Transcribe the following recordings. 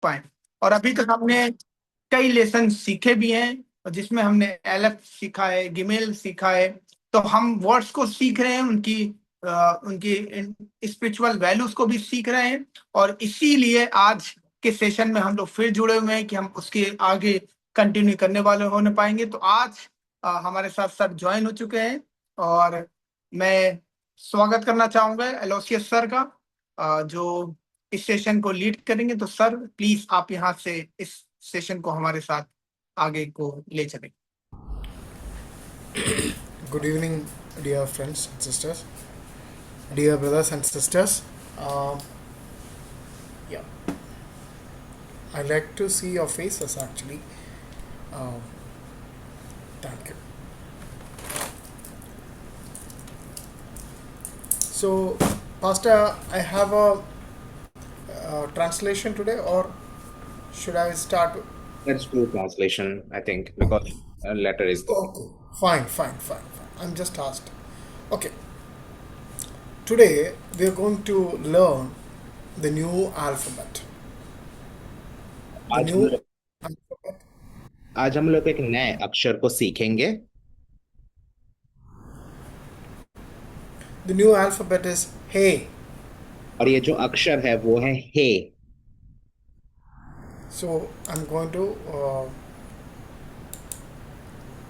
पाए। और अभी तक हमने कई लेसन सीखे भी हैं, और जिसमें हमने एलेफ सीखा है, गिमेल सीखा है। तो हम वर्ड्स को सीख रहे हैं, उनकी स्पिरिचुअल वैल्यूज को भी सीख रहे हैं। और इसीलिए आज के सेशन में हम लोग फिर जुड़े हुए हैं कि हम उसके आगे कंटिन्यू करने वाले होने पाएंगे। तो आज हमारे साथ सर ज्वाइन हो चुके हैं, और मैं स्वागत करना चाहूंगा एलोसियस सर का, जो इस सेशन को लीड करेंगे। तो सर प्लीज आप यहाँ से इस सेशन को हमारे साथ आगे को ले चलें। Good evening, dear friends and sisters, dear brothers and sisters. Yeah, I like to see your faces actually. Uh, Thank you. So, Pastor, I have a translation today, or should I start? Let's do translation, I think, because a letter is there. Okay, fine. I'm just asked. Okay, today we are going to learn the new alphabet. The आज हम new लोग alphabet. आज हम लोग एक नए अक्षर को सीखेंगे। The new alphabet is Hey. और ये जो अक्षर है वो है हे। So I'm going to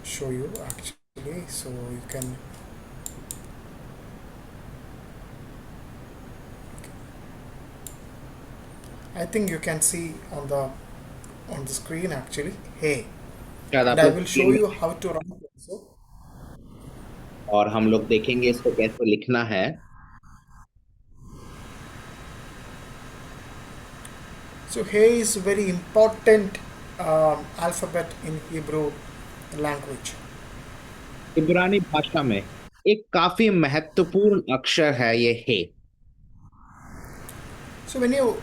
show you actually, so you can. I think you can see on the screen actually. Hey, शायद and आप I लोग will show स्क्रीन में, you how to write also. और हम लोग देखेंगे इसको कैसे लिखना है। So Hey is very important alphabet in Hebrew language. इब्रानी भाषा में एक काफी महत्वपूर्ण अक्षर है ये हे। So when you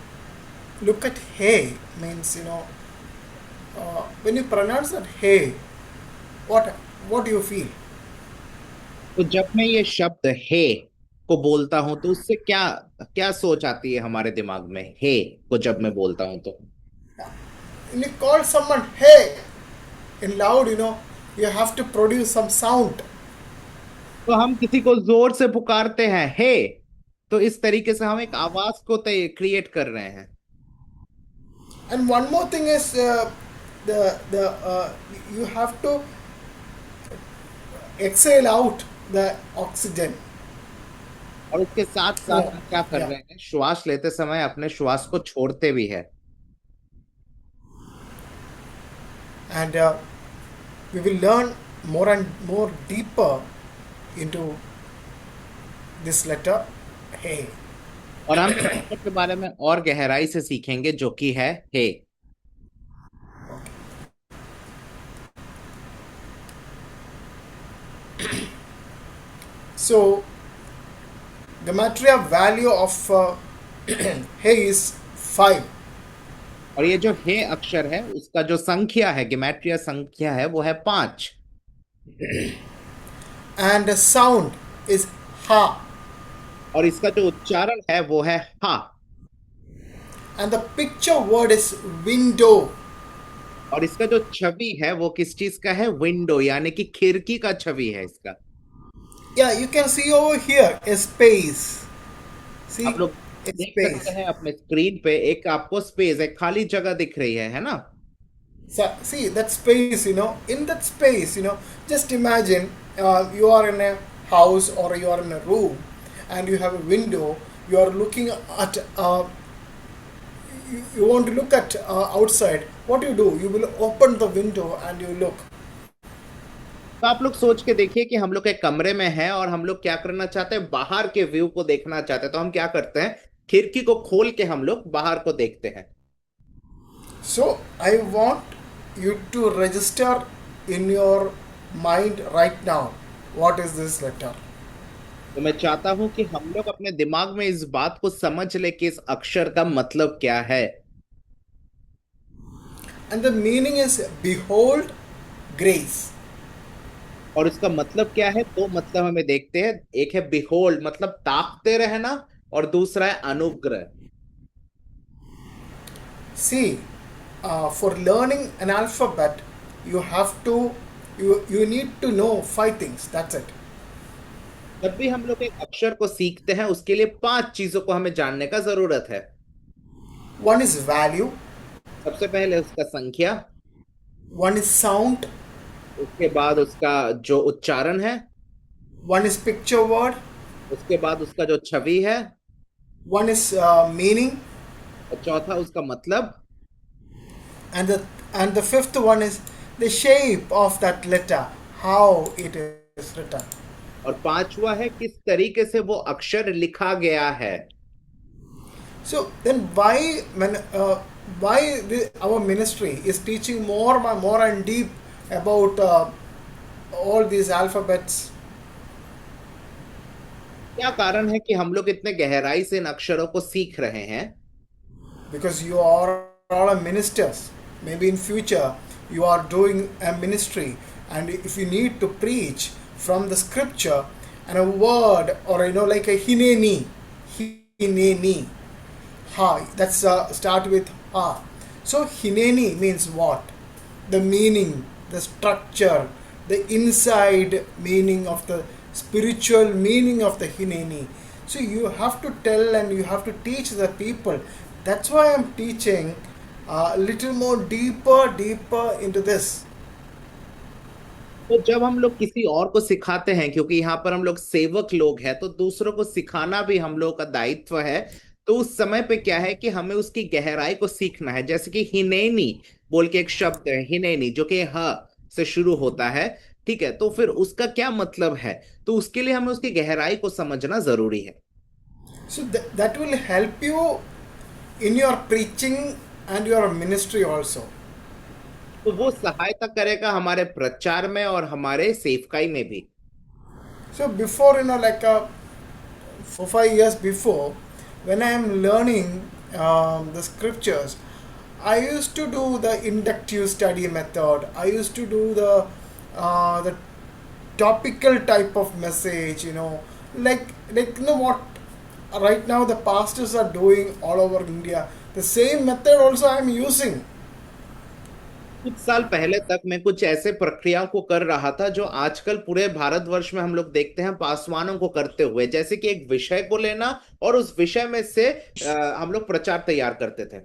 look at Hey, means when you pronounce that Hey, what what do you feel? तो जब मैं ये शब्द हे को बोलता हूं तो उससे क्या क्या सोच आती है हमारे दिमाग में? हे को जब मैं बोलता हूं तो When you call someone Hey in loud, you have to produce some sound. हम किसी को जोर से पुकारते हैं हे, तो इस तरीके से हम एक आवाज को क्रिएट कर रहे हैं। And one more thing is the you have to exhale out the oxygen. और उसके साथ साथ So हम क्या कर yeah, रहे हैं, श्वास लेते समय अपने श्वास को छोड़ते भी है। and we will learn more and more deeper into this letter Hey. और हम इस अक्षर के बारे में और गहराई से सीखेंगे जो कि है हे। So the material value of Hey is 5. और ये जो हे अक्षर है उसका जो संख्या है, गिमेट्रिया संख्या है, वो है 5। And the sound is Ha. और इसका जो उच्चारण है वो है हा। And the picture word is window. और इसका जो छवि है वो किस चीज का है? विंडो, यानी कि खिड़की का छवि है इसका। Yeah, you can see over here a space. आप See, लोग a देख सकते space. हैं अपने स्क्रीन पे एक आपको स्पेस, एक खाली जगह दिख रही है ना? So, see that space, in that space, just imagine you are in a house or you are in a room and you have a window. You are looking at, you want to look at outside. What do? You will open the window and you look. तो आप लोग सोच के देखिए कि हम लोग एक कमरे में हैं और हम लोग क्या करना चाहते हैं, बाहर के व्यू को देखना चाहते हैं। तो हम क्या करते हैं, खिड़की को खोल के हम लोग बाहर को देखते हैं। So, I want you to register in your mind right now. What is this letter? तो मैं चाहता हूं कि हम लोग अपने दिमाग में इस बात को समझ ले कि इस अक्षर का मतलब क्या है। And the meaning is behold grace. और इसका मतलब क्या है? दो मतलब हमें देखते हैं। एक है बिहोल्ड, मतलब ताकते रहना, और दूसरा है अनुग्रह। See, for learning an alphabet, you have to, you need to know five things. That's it. जब भी हम लोग एक अक्षर को सीखते हैं उसके लिए 5 चीजों को हमें जानने का जरूरत है। One is value, सबसे पहले उसका संख्या, one is sound, उसके बाद उसका जो उच्चारण है, one is picture word, उसके बाद उसका जो छवि है, one is meaning, और चौथा उसका मतलब, and the fifth one is the shape of that letter, how it is written. और पांचवा है किस तरीके से वो अक्षर लिखा गया है। So then why our ministry is teaching more and deep about all these alphabets? क्या कारण है कि हम लोग इतने गहराई से इन अक्षरों को सीख रहे हैं? Because you are all a ministers. Maybe in future you are doing a ministry, and if you need to preach from the scripture and a word, or like a hineni, ha, that's start with ha. So hineni means what? The meaning, the structure, the inside meaning of the spiritual meaning of the hineni. So you have to tell and you have to teach the people. That's why I'm teaching a little more deeper into this. तो जब हम लोग किसी और को सिखाते हैं, क्योंकि यहाँ पर हम लोग सेवक लोग हैं, तो दूसरों को सिखाना भी हम लोग का दायित्व है। तो उस समय पे क्या है कि हमें उसकी गहराई को सीखना है। जैसे कि हिनेनी बोल के एक शब्द है, हिनेनी, जो कि ह से शुरू होता है। ठीक है, तो फिर उसका क्या मतलब है? तो उसके लिए हमें उसकी गहराई को समझना जरूरी है। So that will help you in your preaching and your ministry also. तो वो सहायता करेगा हमारे प्रचार में और हमारे सेवकाई में भी। So before, like 4-5 years before, when I am learning the scriptures, I used to do the inductive study method. I used to do the topical type of message. Like what right now the pastors are doing all over India. The same method also I am using. कुछ साल पहले तक मैं कुछ ऐसे प्रक्रियाओं को कर रहा था जो आजकल पूरे भारतवर्ष में हम लोग देखते हैं पासवानों को करते हुए। जैसे कि एक विषय को लेना और उस विषय में से हम लोग प्रचार तैयार करते थे।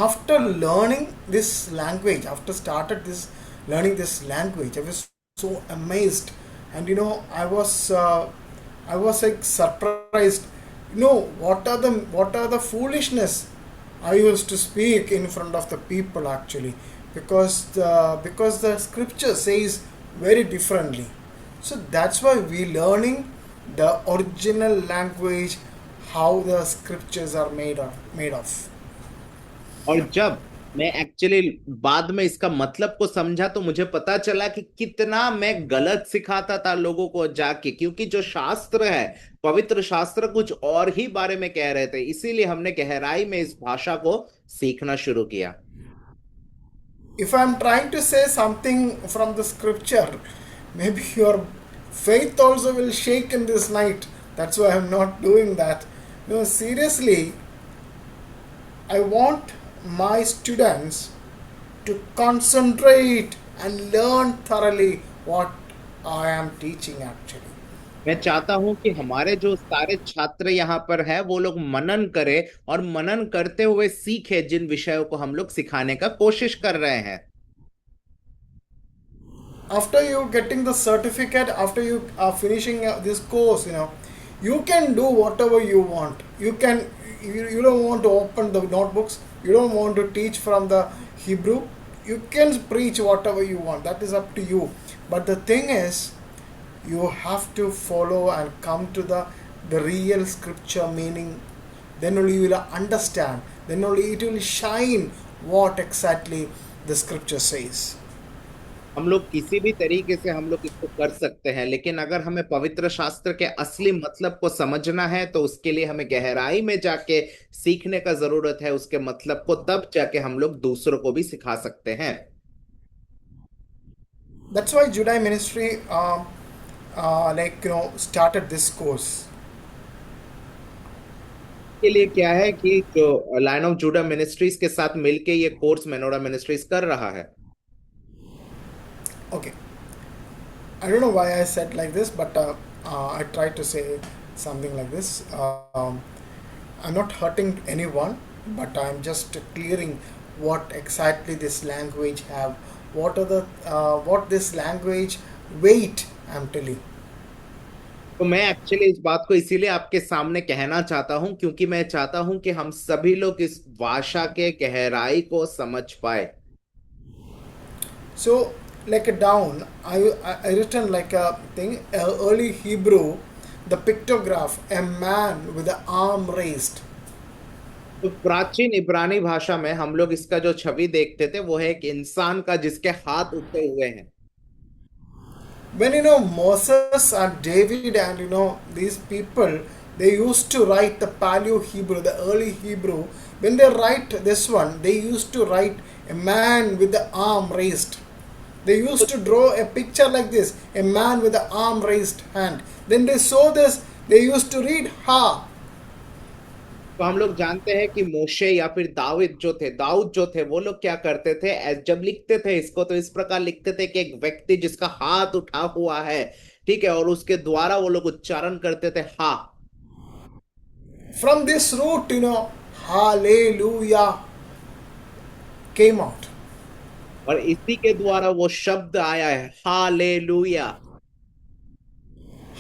After learning this language, after started this learning this language, I was so amazed, and I was like surprised. What are the foolishness I used to speak in front of the people actually, because the scripture says very differently. So that's why we learning the original language, how the scriptures are made of. और जब मैं actually बाद में इसका मतलब को समझा तो मुझे पता चला कि कितना मैं गलत सिखाता था लोगों को जाके, क्योंकि जो शास्त्र है, पवित्र शास्त्र कुछ और ही बारे में कह रहे थे। इसीलिए हमने गहराई में इस भाषा को सीखना शुरू किया। If I'm trying to say something from the scripture, maybe your faith also will shake in this night. That's why I'm not doing that. No, seriously, I want my students to concentrate and learn thoroughly what I am teaching actually. मैं चाहता हूं कि हमारे जो सारे छात्र यहाँ पर है वो लोग मनन करें और मनन करते हुए सीखे जिन विषयों को हम लोग सिखाने का कोशिश कर रहे हैं। After you getting the certificate, after you are finishing this course, you can do whatever you want. You don't want to open the notebooks, you don't want to teach from the Hebrew, you can preach whatever you want, that is up to you. But the thing is, you have to follow and come to the real scripture meaning. Then only you will understand, then only it will shine what exactly the scripture says. हम लोग किसी भी तरीके से हम लोग इसको कर सकते हैं, लेकिन अगर हमें पवित्र शास्त्र के असली मतलब को समझना है तो उसके लिए हमें गहराई में जाके सीखने का जरूरत है उसके मतलब को, तब जाके हम लोग दूसरों को भी सिखा सकते हैं। That's why Judai Ministry started this course. के लिए क्या है कि जो लाइन ऑफ जूडा मिनिस्ट्रीज के साथ मिलके ये कोर्स मेनोरा मिनिस्ट्रीज कर रहा है। Okay, I don't know why I said like this, but I tried to say something like this. I'm not hurting anyone, but I'm just clearing what exactly this language have. What are the what this language weight? I'm telling. तो मैं actually इस बात को इसीलिए आपके सामने कहना चाहता हूं क्योंकि मैं चाहता हूं कि हम सभी लोग इस भाषा के गहराई को समझ पाए। So like a down, I written like a thing. Early Hebrew, the pictograph, a man with the arm raised. तो प्राचीन इब्रानी भाषा में हम लोग इसका जो छवि देखते थे वो है एक इंसान का जिसके हाथ उठे हुए हैं। When Moses and David and these people, they used to write the Paleo Hebrew, the early Hebrew. When they write this one, they used to write a man with the arm raised. They used to draw a picture like this, a man with the arm raised hand. Then they saw this, they used to read Ha. तो हम लोग जानते हैं कि मोशे या फिर दाऊद जो थे वो लोग क्या करते थे, जब लिखते थे इसको तो इस प्रकार लिखते थे कि एक व्यक्ति जिसका हाथ उठा हुआ है, ठीक है, और उसके द्वारा वो लोग उच्चारण करते थे हा। From this root, Hallelujah came out. और इसी के द्वारा वो शब्द आया है hallelujah.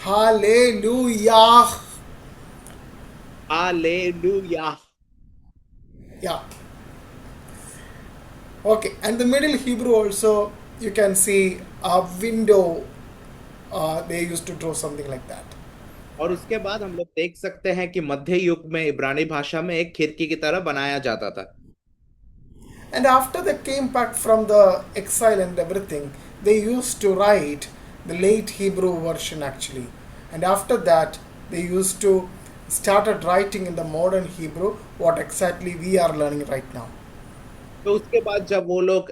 Hallelujah. Hallelujah. Yeah. Okay, and the Middle Hebrew also, you can see a window. They used to draw something like that. और उसके बाद हम लोग देख सकते हैं कि मध्य युग में इब्रानी भाषा में एक खिड़की की तरह बनाया जाता था। And after they came back from the exile and everything, they used to write the late Hebrew version actually. And after that, they used to started writing in the modern Hebrew what exactly we are learning right now. तो उसके बाद जब वो लोग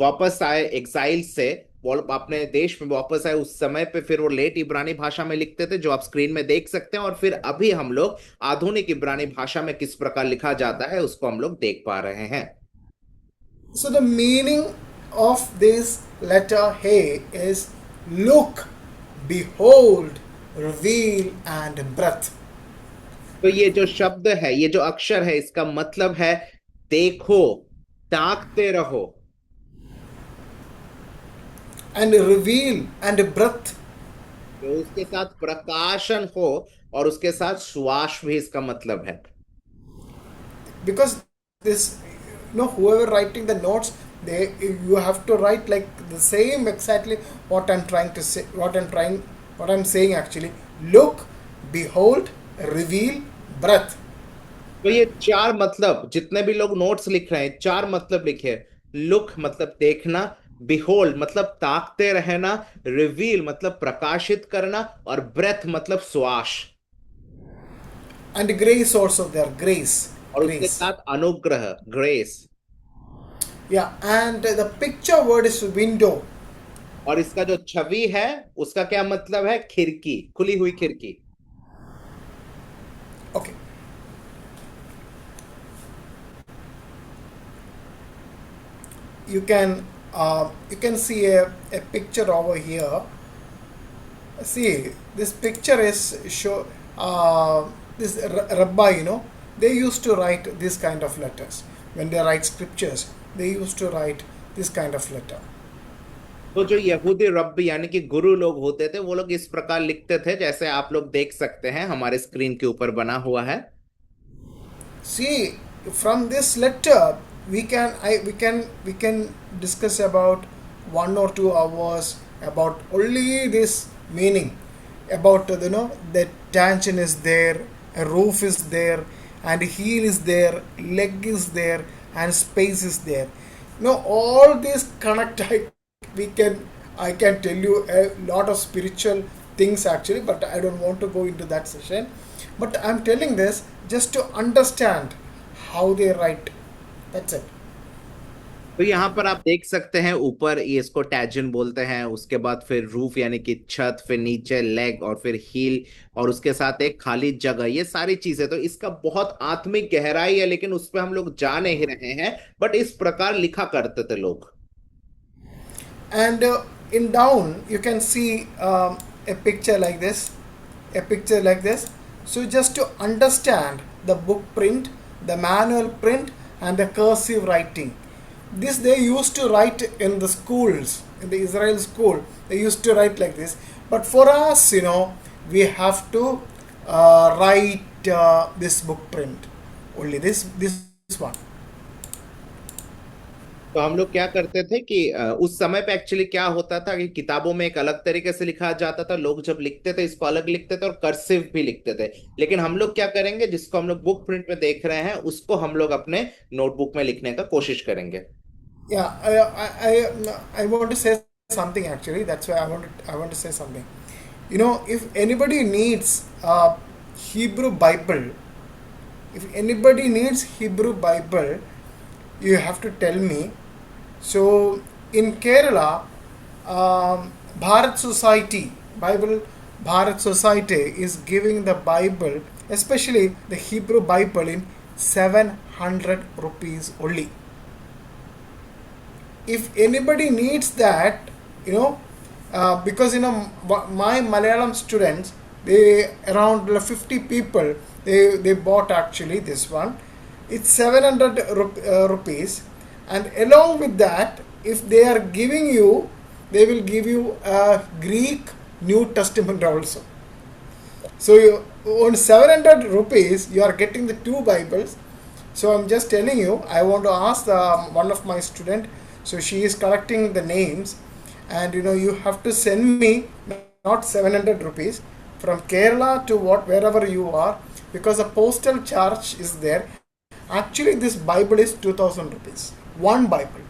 वापस आए exile से, वो लोग अपने देश में वापस आए, उस समय पे फिर वो लेट इब्रानी भाषा में लिखते थे जो आप स्क्रीन में देख सकते हैं, और फिर अभी हम लोग आधुनिक इब्रानी भाषा में किस प्रकार लिखा जाता है उसको हम लोग देख पा रहे हैं। So the meaning of this letter He is look, behold, reveal and breath. तो ये जो शब्द है, ये जो अक्षर है, इसका मतलब है देखो, ताकते रहो, And reveal and breath. तो उसके साथ प्रकाशन हो और उसके साथ श्वास भी इसका मतलब है। Because this, whoever writing the notes, you have to write like the same exactly what I'm trying to say, what I'm saying actually. Look, behold, reveal, breath. तो ये चार मतलब, जितने भी लोग नोट्स लिख रहे हैं, चार मतलब लिखे। लुक मतलब देखना, बिहोल्ड मतलब ताकते रहना, रिवील मतलब प्रकाशित करना, और ब्रेथ मतलब श्वास। And grace also there, grace. और उसके Grace. साथ अनुग्रह, grace. Yeah, and the picture word is window. और इसका जो छवि है उसका क्या मतलब है? खिड़की, खुली हुई खिड़की। Okay. You can see a picture over here. See, this picture is show this rabbi, they used to write this kind of letters. When they write scriptures, they used to write this kind of letter. तो जो यहूदी रब्बी यानी कि गुरु लोग होते थे वो लोग इस प्रकार लिखते थे जैसे आप लोग देख सकते हैं हमारे स्क्रीन के ऊपर बना हुआ है। See, from this letter, we can discuss about 1 or 2 hours about only this meaning, about the tension is there, a roof is there, and heel is there, leg is there, and space is there. All these connect. I can tell you a lot of spiritual things actually, but I don't want to go into that session. But I'm telling this just to understand how they write. That's it. तो यहाँ पर आप देख सकते हैं ऊपर ये इसको टैजन बोलते हैं, उसके बाद फिर रूफ यानी कि छत, फिर नीचे लेग और फिर हील, और उसके साथ एक खाली जगह, ये सारी चीजें। तो इसका बहुत आत्मिक गहराई है, लेकिन उस पर हम लोग जा नहीं रहे हैं, बट इस प्रकार लिखा करते थे लोग। And in down you can see a picture like this, a picture like this. So just to understand the book print, the manual print, and the cursive writing, this they used to write in the schools, in the Israel school they used to write like this. But for us, we have to write this book print, only this one. तो हम लोग क्या करते थे कि उस समय पे एक्चुअली क्या होता था कि किताबों में एक अलग तरीके से लिखा जाता था, लोग जब लिखते थे इसको अलग लिखते थे और कर्सिव भी लिखते थे। लेकिन हम लोग क्या करेंगे, जिसको हम लोग बुक प्रिंट में देख रहे हैं उसको हम लोग अपने नोटबुक में लिखने का कोशिश करेंगे। Yeah, I want to say something actually. That's why I want to say something. If anybody needs Hebrew Bible, if anybody needs Hebrew Bible, you have to tell me. So in Kerala, Bharat Society Bible, Bharat Society is giving the Bible, especially the Hebrew Bible, in 700 rupees only. If anybody needs that, because my Malayalam students, they around 50 people, they bought actually this one. It's 700 rupees, and along with that, if they are giving you, they will give you a Greek New Testament also. So on 700 rupees, you are getting the two Bibles. So I'm just telling you, I want to ask one of my student. So she is collecting the names, and you have to send me not 700 rupees from Kerala to wherever you are, because the postal charge is there. Actually, this Bible is 2000 rupees, one Bible,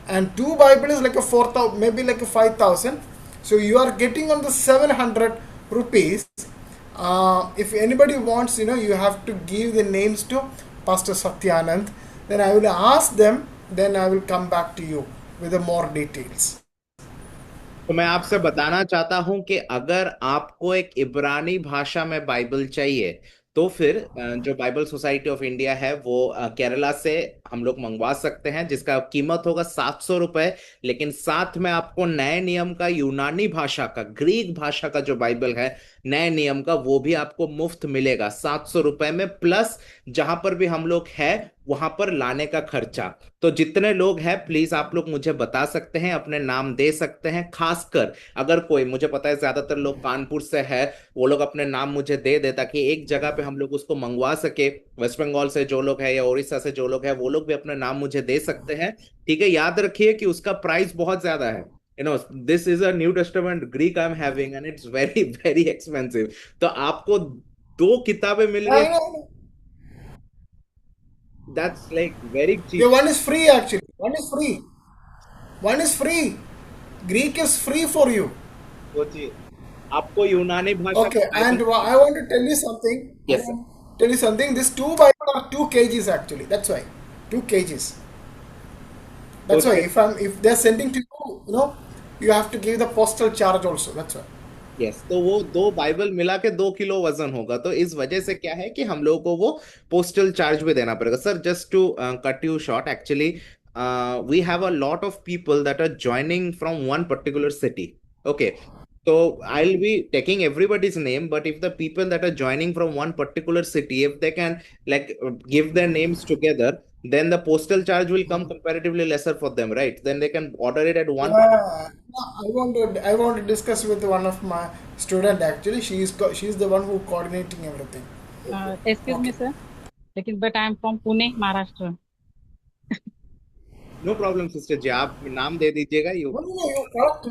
and two Bible is like a 4,000, maybe like a 5,000. So you are getting on the 700 rupees. If anybody wants, you have to give the names to Pastor Satyanand. Then I will ask them. Then I will come back to you with the more details. तो मैं आपसे बताना चाहता हूं कि अगर आपको एक इब्रानी भाषा में बाइबल चाहिए, तो फिर जो बाइबल सोसाइटी ऑफ इंडिया है वो केरला से हम लोग मंगवा सकते हैं, जिसका कीमत होगा 700 रुपए। लेकिन साथ में आपको नए नियम का यूनानी भाषा का, ग्रीक भाषा का जो बाइबल है नए नियम का, वो भी आपको मुफ्त मिलेगा 700 रुपए में, प्लस जहां पर भी हम लोग हैं वहां पर लाने का खर्चा। तो जितने लोग हैं प्लीज आप लोग मुझे बता सकते हैं, अपने नाम दे सकते हैं। खासकर अगर कोई, मुझे पता है ज्यादातर लोग कानपुर से है, वो लोग अपने नाम मुझे दे दे ताकि एक जगह पे हम लोग उसको मंगवा सके। वेस्ट बंगाल से जो लोग हैं या उड़ीसा से जो लोग हैं वो लोग भी अपने नाम मुझे दे सकते हैं। ठीक है, याद रखिए कि उसका प्राइस बहुत ज्यादा है। This is a new testament Greek I am having and it's very very expensive. तो आपको दो किताबें मिल रही I है, know. That's like very Yeah, cheap. one is free actually. One is free. One is free. Greek is free for you. सोचिए, आपको यूनानी भाषा Okay, का and Bible. I want to tell you something. I yes sir. want to tell you something. These two Bible are 2 kgs actually. That's why 2 kgs. That's why सोचिए, if they're sending to you, you have to give the postal charge also. That's why. Yes, तो वो दो Bible मिला के 2 kilo वजन होगा। तो इस वजह से क्या है कि हम लोगों को वो पोस्टल चार्ज भी देना पड़ेगा। Sir, just to cut you short, actually we have a lot of people that are joining from one particular city. Okay, so I'll be taking everybody's name, but if the people that are joining from one particular city, if they can like give their names together, then the postal charge will come comparatively lesser for them, right? Then they can order it at one. Yeah, I want to discuss with one of my student actually. She's the one who coordinating everything. Excuse me, Okay. sir. But I am from Pune, Maharashtra. No problem, sister जी, आप नाम दे दीजिएगा you. No, no, no, you're correct.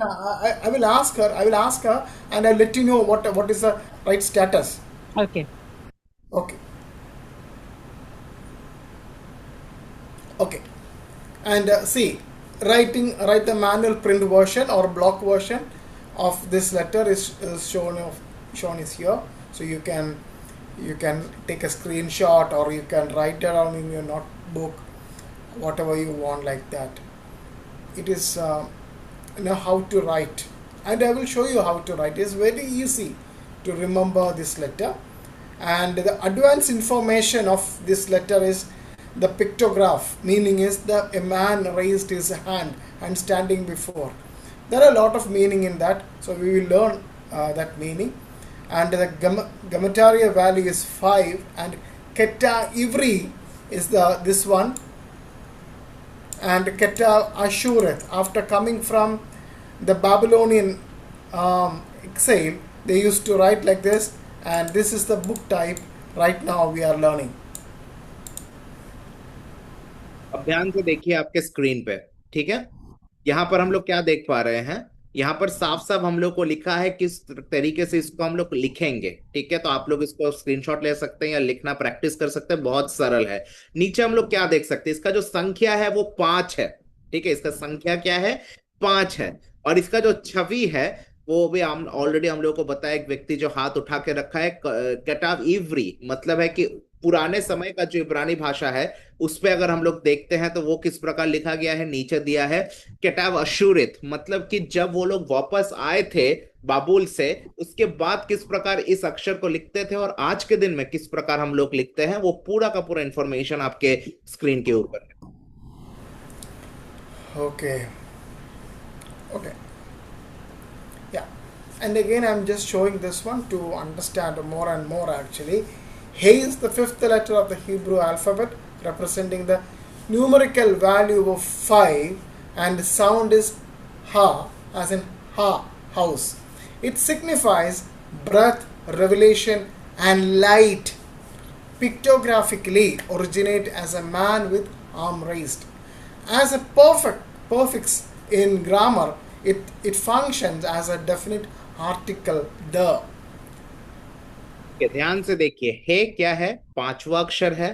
I will ask her. I will ask her, and I'll let you know what is the right status. Okay. Okay. Okay. And see, write the manual print version or block version of this letter is shown is here. So you can take a screenshot or you can write it down in your notebook. whatever you want like that. It is how to write, and I will show you how to write. It's very easy to remember this letter, and the advanced information of this letter is the pictograph, meaning is a man raised his hand and standing before. There are a lot of meaning in that, so we will learn that meaning. And the Gematria value is 5, and Keta Ivri is this one, and Keta Ashureth. After coming from the Babylonian exile, they used to write like this, and this is the book type right now we are learning. अब ध्यान से देखिए आपके screen पे, ठीक है। यहाँ पर हम लोग क्या देख पा रहे हैं, यहाँ पर साफ साफ हम लोग को लिखा है किस तरीके से इसको हम लोग लिखेंगे, ठीक है। तो आप लोग इसको स्क्रीनशॉट ले सकते हैं या लिखना प्रैक्टिस कर सकते हैं, बहुत सरल है। नीचे हम लोग क्या देख सकते हैं, इसका जो संख्या है वो 5 है, ठीक है। इसका संख्या क्या है, 5 है। और इसका जो छवि है वो भी हम ऑलरेडी हम लोग को बताया, एक व्यक्ति जो हाथ उठा के रखा है, कटाव इवरी, मतलब है कि पुराने समय का जो इब्रानी भाषा है उस पे अगर हम लोग देखते हैं तो वो किस प्रकार लिखा गया है, नीचे दिया है केटाव अशूरित, मतलब कि जब वो लोग वापस आए थे बाबुल से, उसके बाद किस प्रकार इस अक्षर को लिखते थे और आज के दिन में किस प्रकार हम लोग लिखते हैं, वो पूरा का पूरा इंफॉर्मेशन आपके स्क्रीन के ऊपर है। Okay. Okay. Yeah. And again, I'm just showing this one to understand more and more actually. He is the 5th letter of the Hebrew alphabet, representing the numerical value of 5, and the sound is ha, as in ha, house. It signifies breath, revelation, and light. Pictographically originate as a man with arm raised. As a prefix in grammar, it functions as a definite article, the. ध्यान से देखिए, हे क्या है, 5वां अक्षर है,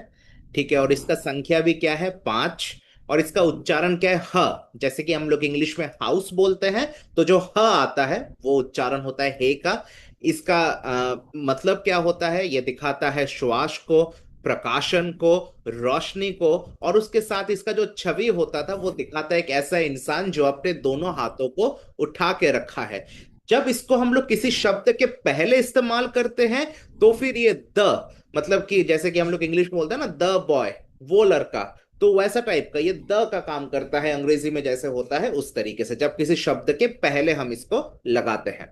ठीक है। और इसका संख्या भी क्या है, 5। और इसका उच्चारण क्या है, ह। जैसे कि हम लोग इंग्लिश में हाउस बोलते हैं तो जो ह आता है वो उच्चारण होता है हे का। इसका मतलब क्या होता है, ये दिखाता है श्वास को, प्रकाशन को, रोशनी को। और उसके साथ इसका जो छवि होता था वो दिखाता है एक ऐसा इंसान जो अपने दोनों हाथों को उठा के रखा है। जब इसको हम लोग किसी शब्द के पहले इस्तेमाल करते हैं तो फिर ये द, मतलब कि जैसे कि हम लोग इंग्लिश में बोलते हैं ना, द बॉय, वो लड़का, तो वैसा टाइप का ये द का काम करता है अंग्रेजी में जैसे होता है उस तरीके से, जब किसी शब्द के पहले हम इसको लगाते हैं।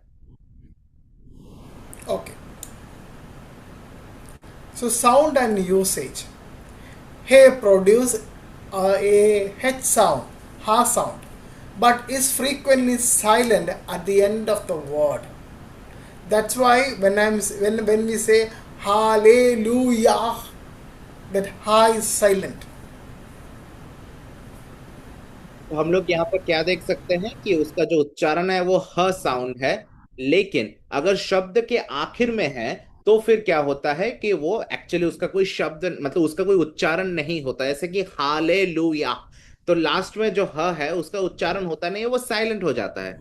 Okay. So sound and usage. He produce a H sound, ha sound, but is frequently silent at the end of the word. That's why when we say hallelujah, that ha is silent. तो हम लोग यहाँ पर क्या देख सकते हैं कि उसका जो उच्चारण है वो ह साउंड है, लेकिन अगर शब्द के आखिर में है तो फिर क्या होता है कि वो एक्चुअली उसका कोई शब्द, मतलब उसका कोई उच्चारण नहीं होता। जैसे कि हालेलुया, तो लास्ट में जो ह है उसका उच्चारण होता नहीं है, वो साइलेंट हो जाता है।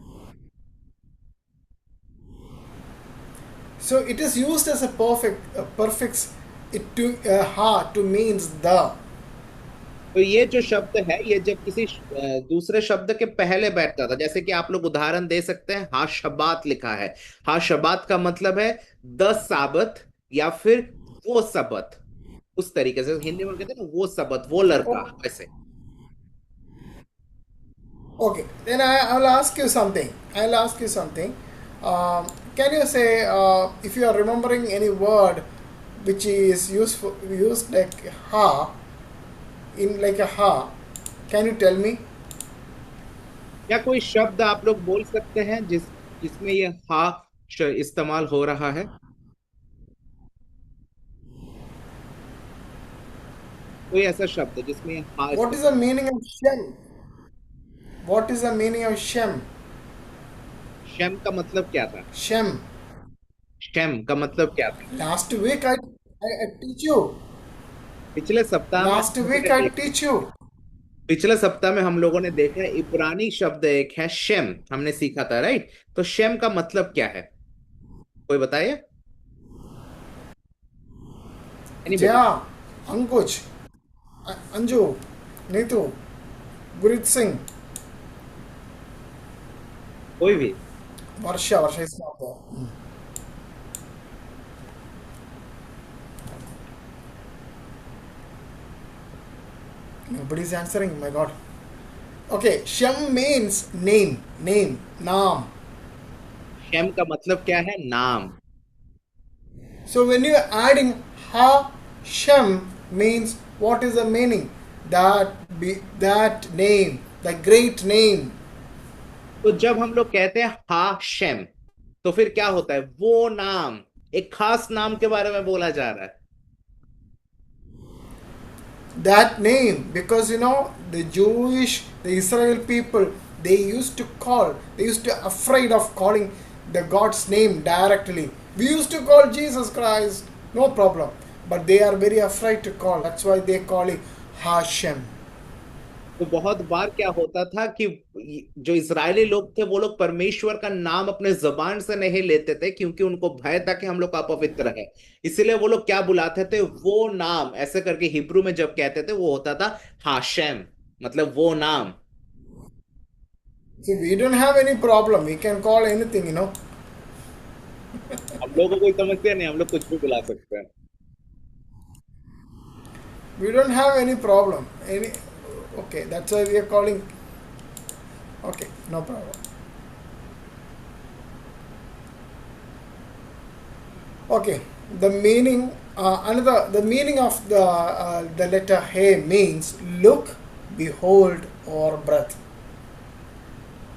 So it is used as a prefix to ha to means the. तो ये जो शब्द है ये जब किसी दूसरे शब्द के पहले बैठता था, जैसे कि आप लोग उदाहरण दे सकते हैं, हा शबात लिखा है। हा शबात का मतलब है द साबत या फिर वो सबत, उस तरीके से हिंदी में कहते हैं ना, वो सबत, वो लड़का, वैसे। Okay, then I'll ask you something. I'll ask you something. Can you say if you are remembering any word which is used like ha, in like a ha? Can you tell me? क्या कोई शब्द आप लोग बोल सकते हैं जिसमें ये हा इस्तेमाल हो रहा है? कोई ऐसा शब्द जिसमें ये हा What is the meaning of shem? What is the meaning of shem? Shem का मतलब क्या था? Shem. शेम का मतलब क्या था? Last week I teach you. पिछले सप्ताह Last में week I teach you. पिछले सप्ताह में हम लोगों ने देखा इब्रानी शब्द एक है शेम, हमने सीखा था, राइट। तो शेम का मतलब क्या है, कोई बताइए? Yeah, Ankush, Anju. Neetu, Gurit Singh, कोई भी। Varsha is not there. Nobody's answering, my God. Okay, Shem means name, naam. Shem का मतलब क्या है? नाम। So when you are adding Ha Shem means what is the meaning? That name, the great name. तो जब हम लोग कहते हैं हा शेम, तो फिर क्या होता है? वो नाम, एक खास नाम के बारे में बोला जा रहा है। That name, because the Israel people, they used to afraid of calling the God's name directly. We used to call Jesus Christ, no problem, but they are very afraid to call. That's why they call it Hashem. तो बहुत बार क्या होता था कि जो Israeli लोग थे वो लोग परमेश्वर का नाम अपने जबान से नहीं लेते थे, क्योंकि उनको भय था कि हम लोग अपवित्र है। इसलिए वो लोग क्या बुलाते थे? वो नाम, ऐसे करके हिब्रू में जब कहते थे वो होता था हाशेम, मतलब वो नाम। See, we don't have any problem. We can call anything. हम लोगों को कोई समस्या नहीं, हम लोग कुछ भी बुला सकते हैं। We don't have any problem. Okay, that's why we are calling. Okay, no problem. Okay, the meaning the meaning of the letter He means look, behold, or breath.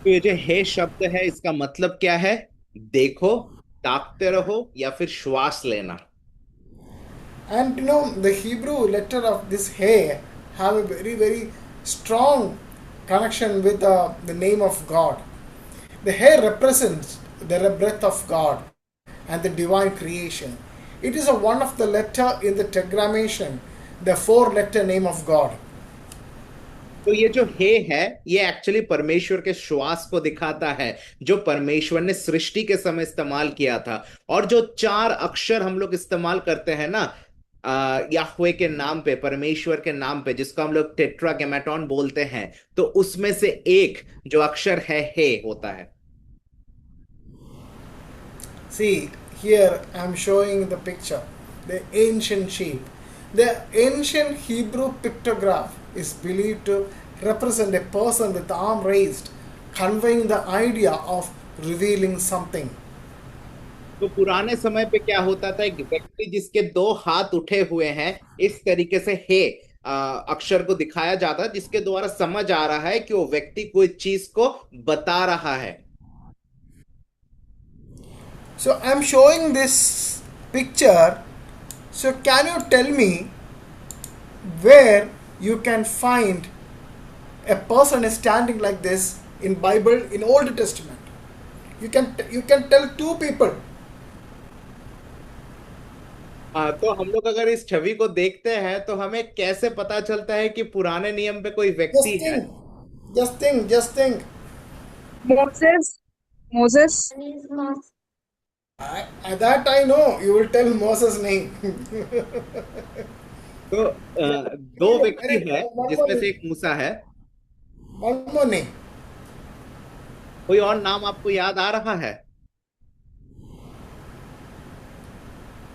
तो ये जो हे शब्द है, इसका मतलब क्या है? देखो, ताकते रहो, या फिर श्वास लेना। And the Hebrew letter of this He have a very very strong connection with the name of God. The He represents the breath of God and the divine creation. It is one of the letter in the tetragrammaton, the 4-letter name of God. तो ये जो हे है, ये actually परमेश्वर के श्वास को दिखाता है, जो परमेश्वर ने सृष्टि के समय इस्तेमाल किया था। और जो 4 अक्षर हम लोग इस्तेमाल करते हैं ना याहवे के नाम पे, परमेश्वर के नाम पे, जिसको हम लोग टेट्राग्रामेटॉन बोलते हैं, तो उसमें से एक जो अक्षर है हे होता है। See, here I am showing the picture, the ancient sheep. The ancient Hebrew pictograph is believed to represent a person with the arm raised, conveying the idea of revealing something. तो पुराने समय पे क्या होता था? एक व्यक्ति जिसके 2 हाथ उठे हुए हैं, इस तरीके से हे अक्षर को दिखाया जाता है, जिसके द्वारा समझ आ रहा है कि वो व्यक्ति कोई चीज को बता रहा है। So I am showing this picture. So can you tell me where you can find a person standing like this in Bible, in Old Testament? You can tell 2 people. तो हम लोग अगर इस छवि को देखते हैं तो हमें कैसे पता चलता है कि पुराने नियम पे कोई व्यक्ति है? Just think. Moses. That I know. You will tell Moses' name. तो 2 व्यक्ति है, जिसमें से एक मूसा है। One more name. कोई और नाम आपको याद आ रहा है?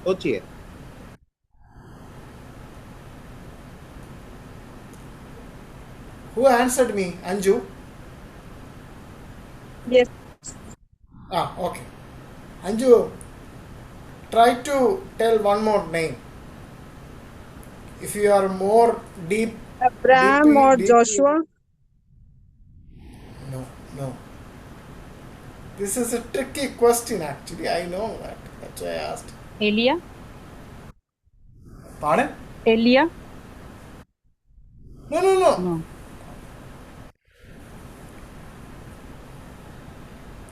सोचिए। Who answered me? Anju? Yes. Okay. Anju, try to tell one more name. If you are more deep. Abraham or Joshua? No. This is a tricky question actually. I know that. That's why I asked. Elia. Pardon? Elia. No.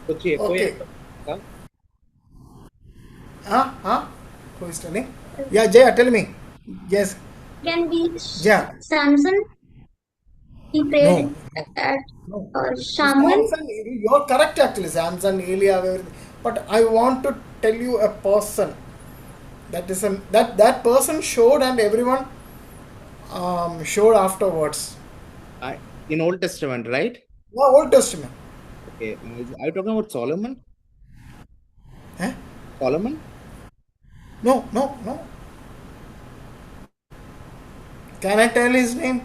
सोचिए। Okay. Who is telling? Yeah, Jaya, tell me. Yes. Can be Yeah. Samson. He prayed at No. Samuel. Samson, you're correct actually. Samson, Elia, everything. But I want to tell you a person. That is that person showed and everyone showed afterwards. I, in Old Testament, right? Yeah, Old Testament. Okay. Are you talking about Solomon? Eh? Solomon? No, no, no. Can I tell his name?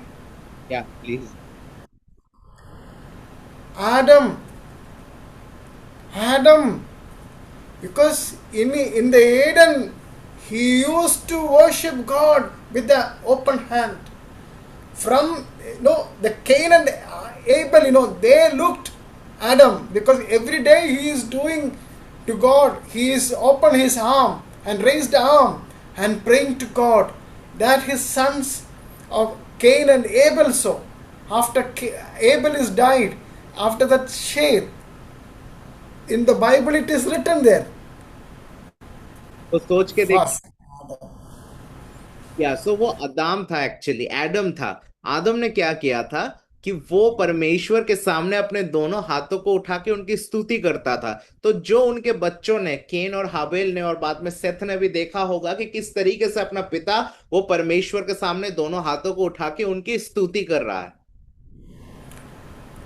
Yeah, please. Adam. Adam. Because in the Eden, he used to worship God with the open hand. From the Cain and Abel, they looked Adam, because every day he is doing to God. He is open his arm and raised arm and praying to God, that his sons of Cain and Abel. So after Abel is died, after that Sheth, in the Bible it is written there तो सोच के देख। first. या सो वो अदाम था, actually Adam था। आदम ने क्या किया था कि वो परमेश्वर के सामने अपने दोनों हाथों को उठा के उनकी स्तुति करता था। तो जो उनके बच्चों ने, केन और हाबेल ने और बाद में सेथ ने भी देखा होगा कि किस तरीके से अपना पिता वो परमेश्वर के सामने दोनों हाथों को उठा के उनकी स्तुति कर रहा है।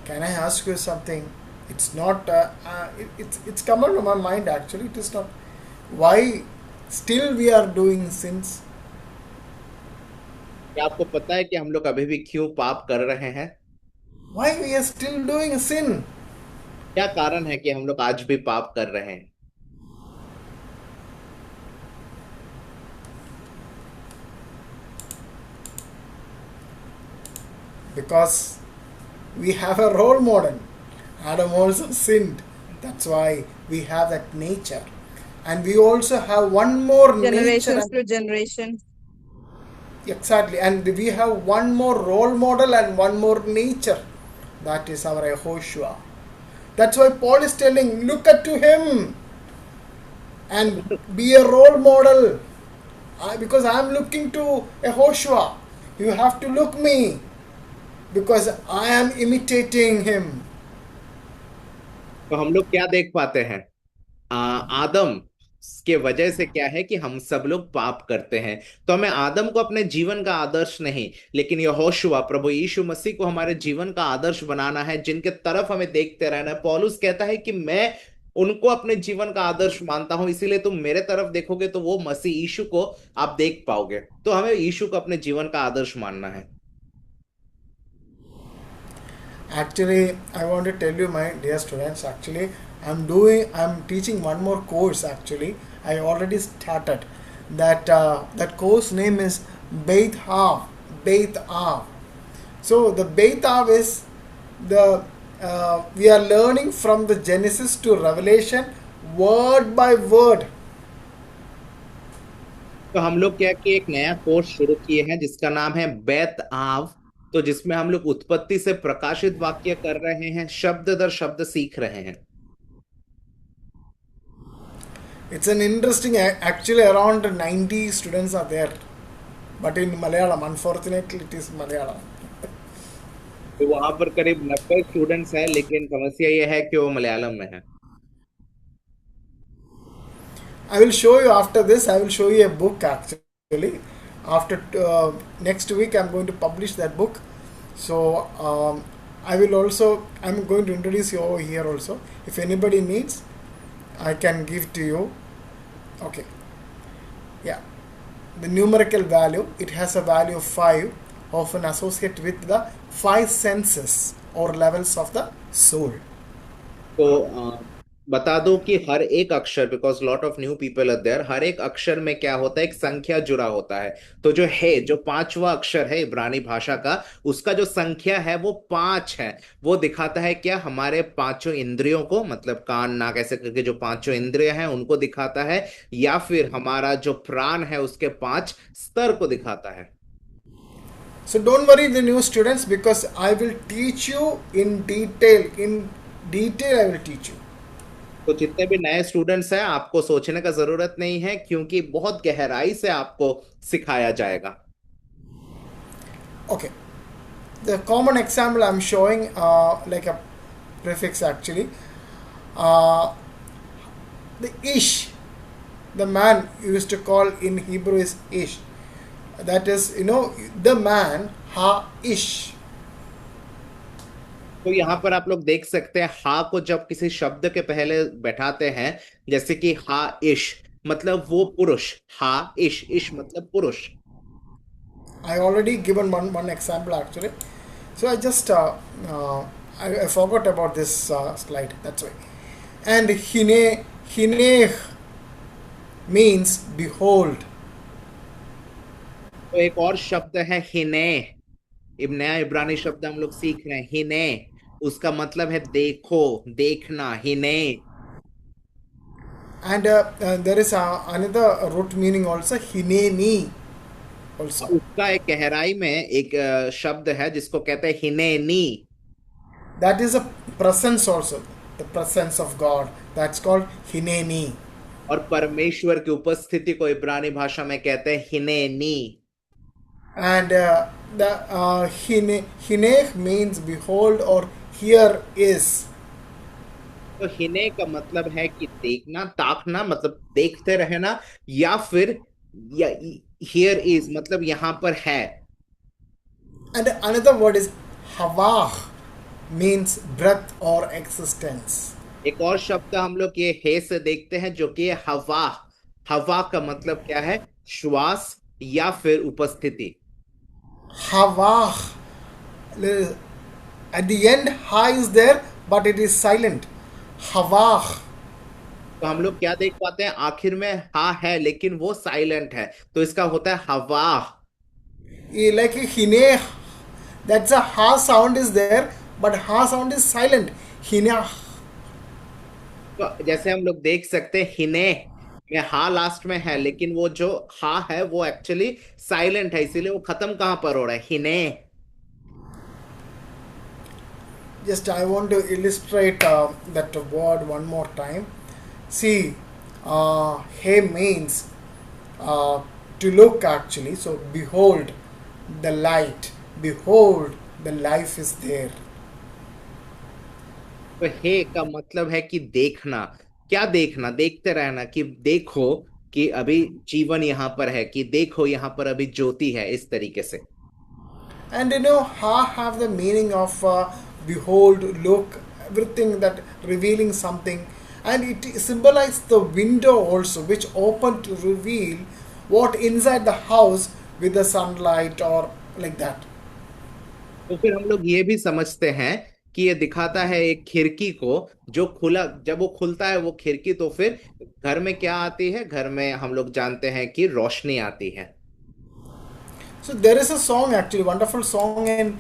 Can I ask you something? It's not. It's come on to my mind. Actually, it is not. Why still we are doing sins? क्या आपको पता है कि हम लोग अभी भी क्यों पाप कर रहे हैं? Why we are still doing sin? क्या कारण है कि हम लोग आज भी पाप कर रहे हैं? Because we have a role model. Adam also sinned. That's why we have that nature, and we also have one more nature. Generations to generation. Exactly, and we have one more role model and one more nature. That is our Yehoshua. That's why Paul is telling, look at to him and be a role model. Because I am looking to Yehoshua. You have to look me, because I am imitating him. तो हम लोग क्या देख पाते हैं? आदम के वजह से क्या है कि हम सब लोग पाप करते हैं। तो हमें आदम को अपने जीवन का आदर्श नहीं, लेकिन यहोशुआ प्रभु यीशु मसीह को हमारे जीवन का आदर्श बनाना है, जिनके तरफ हमें देखते रहना है। पौलुस कहता है कि मैं उनको अपने जीवन का आदर्श मानता हूं, इसीलिए तुम मेरे तरफ देखोगे तो वो मसीह यीशु को आप देख पाओगे। तो हमें यीशु को अपने जीवन का आदर्श मानना है। Actually, I want to tell you, my dear students, actually, I'm teaching one more course. Actually, I already started that. That course name is Beit Av. Beit Av. So the Beit Av is the we are learning from the Genesis to Revelation, word by word. तो हम लोग क्या कि एक नया course शुरू किए हैं जिसका नाम है बैत आव। तो जिसमें हम लोग उत्पत्ति से प्रकाशित वाक्य कर रहे हैं, शब्द दर शब्द सीख रहे हैं। It's an interesting. Actually, around 90 students are there, but in Malayalam. Unfortunately, it is Malayalam. तो वहां पर करीब 90 स्टूडेंट्स हैं, लेकिन समस्या ये है कि वो मलयालम में है। I will show you after this. I will show you a book actually. After next week, I'm going to publish that book. So I will also. I'm going to introduce you over here also. If anybody needs, I can give to you. Okay. Yeah. The numerical value. It has a value of 5, often associated with the 5 senses or levels of the soul. तो बता दो कि हर एक अक्षर, because lot of new people are there, हर एक अक्षर में क्या होता है, एक संख्या जुड़ा होता है। तो जो है, जो 5वां अक्षर है इब्रानी भाषा का, उसका जो संख्या है वो 5 है। वो दिखाता है क्या, हमारे 5 इंद्रियों को, मतलब कान नाक ऐसे करके जो 5 इंद्रिय हैं उनको दिखाता है, या फिर हमारा जो प्राण है उसके 5 स्तर को दिखाता है। So don't worry the new students, because I will teach you in detail. In detail I will teach you. तो जितने भी नए स्टूडेंट्स हैं, आपको सोचने का जरूरत नहीं है, क्योंकि बहुत गहराई से आपको सिखाया जाएगा। Okay. The common example I'm showing, like a prefix actually. The Ish, the man used to call in Hebrew is Ish. That is, the man, Ha Ish. तो यहाँ पर आप लोग देख सकते हैं हा को जब किसी शब्द के पहले बैठाते हैं, जैसे कि हा इश, मतलब वो पुरुष। हा इश, इश मतलब पुरुष। I already given one example actually. So I just I forgot about this slide. That's why. And hine means behold. तो एक और शब्द है हिने। नया इब्रानी शब्द हम लोग सीख रहे हैं, हिने। उसका मतलब है देखो, देखना, हिने। And there is another root meaning also, hineni also. उसका एक गहराई में एक शब्द है जिसको कहते हैं हिनेनी। That is a presence also, the presence of God. That's called hineni. और परमेश्वर की उपस्थिति को इब्रानी भाषा में कहते हैं हिनेनी। And the hinech means behold or here is. तो हिने का मतलब है कि देखना, ताकना मतलब देखते रहना, या फिर या हियर इज मतलब यहां पर है। And another word is havah, means breath or existence. एक और शब्द हम लोग ये हे से देखते हैं जो कि हवा। हवा का मतलब क्या है? श्वास या फिर उपस्थिति। Havah. At the end, ha is there, but it is silent. Havah. तो हम लोग क्या देख पाते हैं? आखिर में हा है लेकिन वो साइलेंट है, तो इसका होता है हवा। Like a hine, that's a ha sound is there, but ha sound is silent. Hine. तो जैसे हम लोग देख सकते हैं हिने में हा लास्ट में है, लेकिन वो जो हा है वो एक्चुअली साइलेंट है, इसीलिए वो खत्म कहां पर हो रहा है? हिने। Just I want to illustrate that word one more time. See, he means to look actually. So behold the light. Behold the life is there. तो हे का मतलब है कि देखना। क्या देखना? देखते रहना, कि देखो कि अभी जीवन यहाँ पर है, कि देखो यहाँ पर अभी ज्योति है, इस तरीके से। And you know, ha have the meaning of behold, look, everything that revealing something. And it symbolizes the window also, which open to reveal what inside the house with the sunlight or like that. तो फिर हम लोग ये भी समझते हैं कि ये दिखाता है एक खिड़की को, जो खुला, जब वो खुलता है वो खिड़की, तो फिर घर में क्या आती है? घर में हम लोग जानते हैं कि रोशनी आती है। So there is a song actually, wonderful song in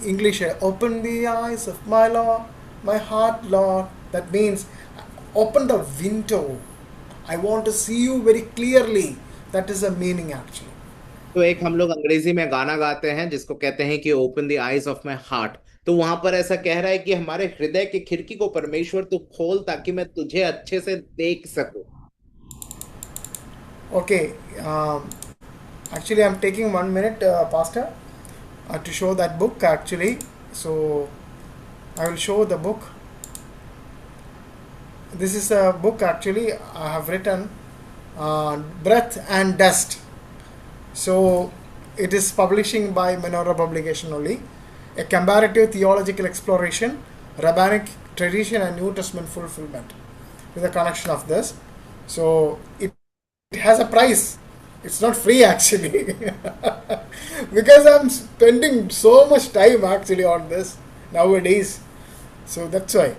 English. Open the eyes of my Lord, my heart, Lord. That means open the window. I want to see you very clearly. That is the meaning actually. तो एक हम लोग अंग्रेजी में गाना गाते हैं जिसको कहते हैं कि open the eyes of my heart. तो वहां पर ऐसा कह रहा है कि हमारे हृदय की खिड़की को परमेश्वर तू खोल, ताकि मैं तुझे अच्छे से देख सकूं। Okay. Actually, I'm taking 1 minute, Pastor, to show that book actually. So I will show the book. This is a book actually I have written, Breath and Dust. So it is publishing by Menorah Publication only. A comparative theological exploration, rabbinic tradition and New Testament fulfillment, with a connection of this. So it has a price. It's not free actually, because I'm spending so much time actually on this nowadays. So that's why.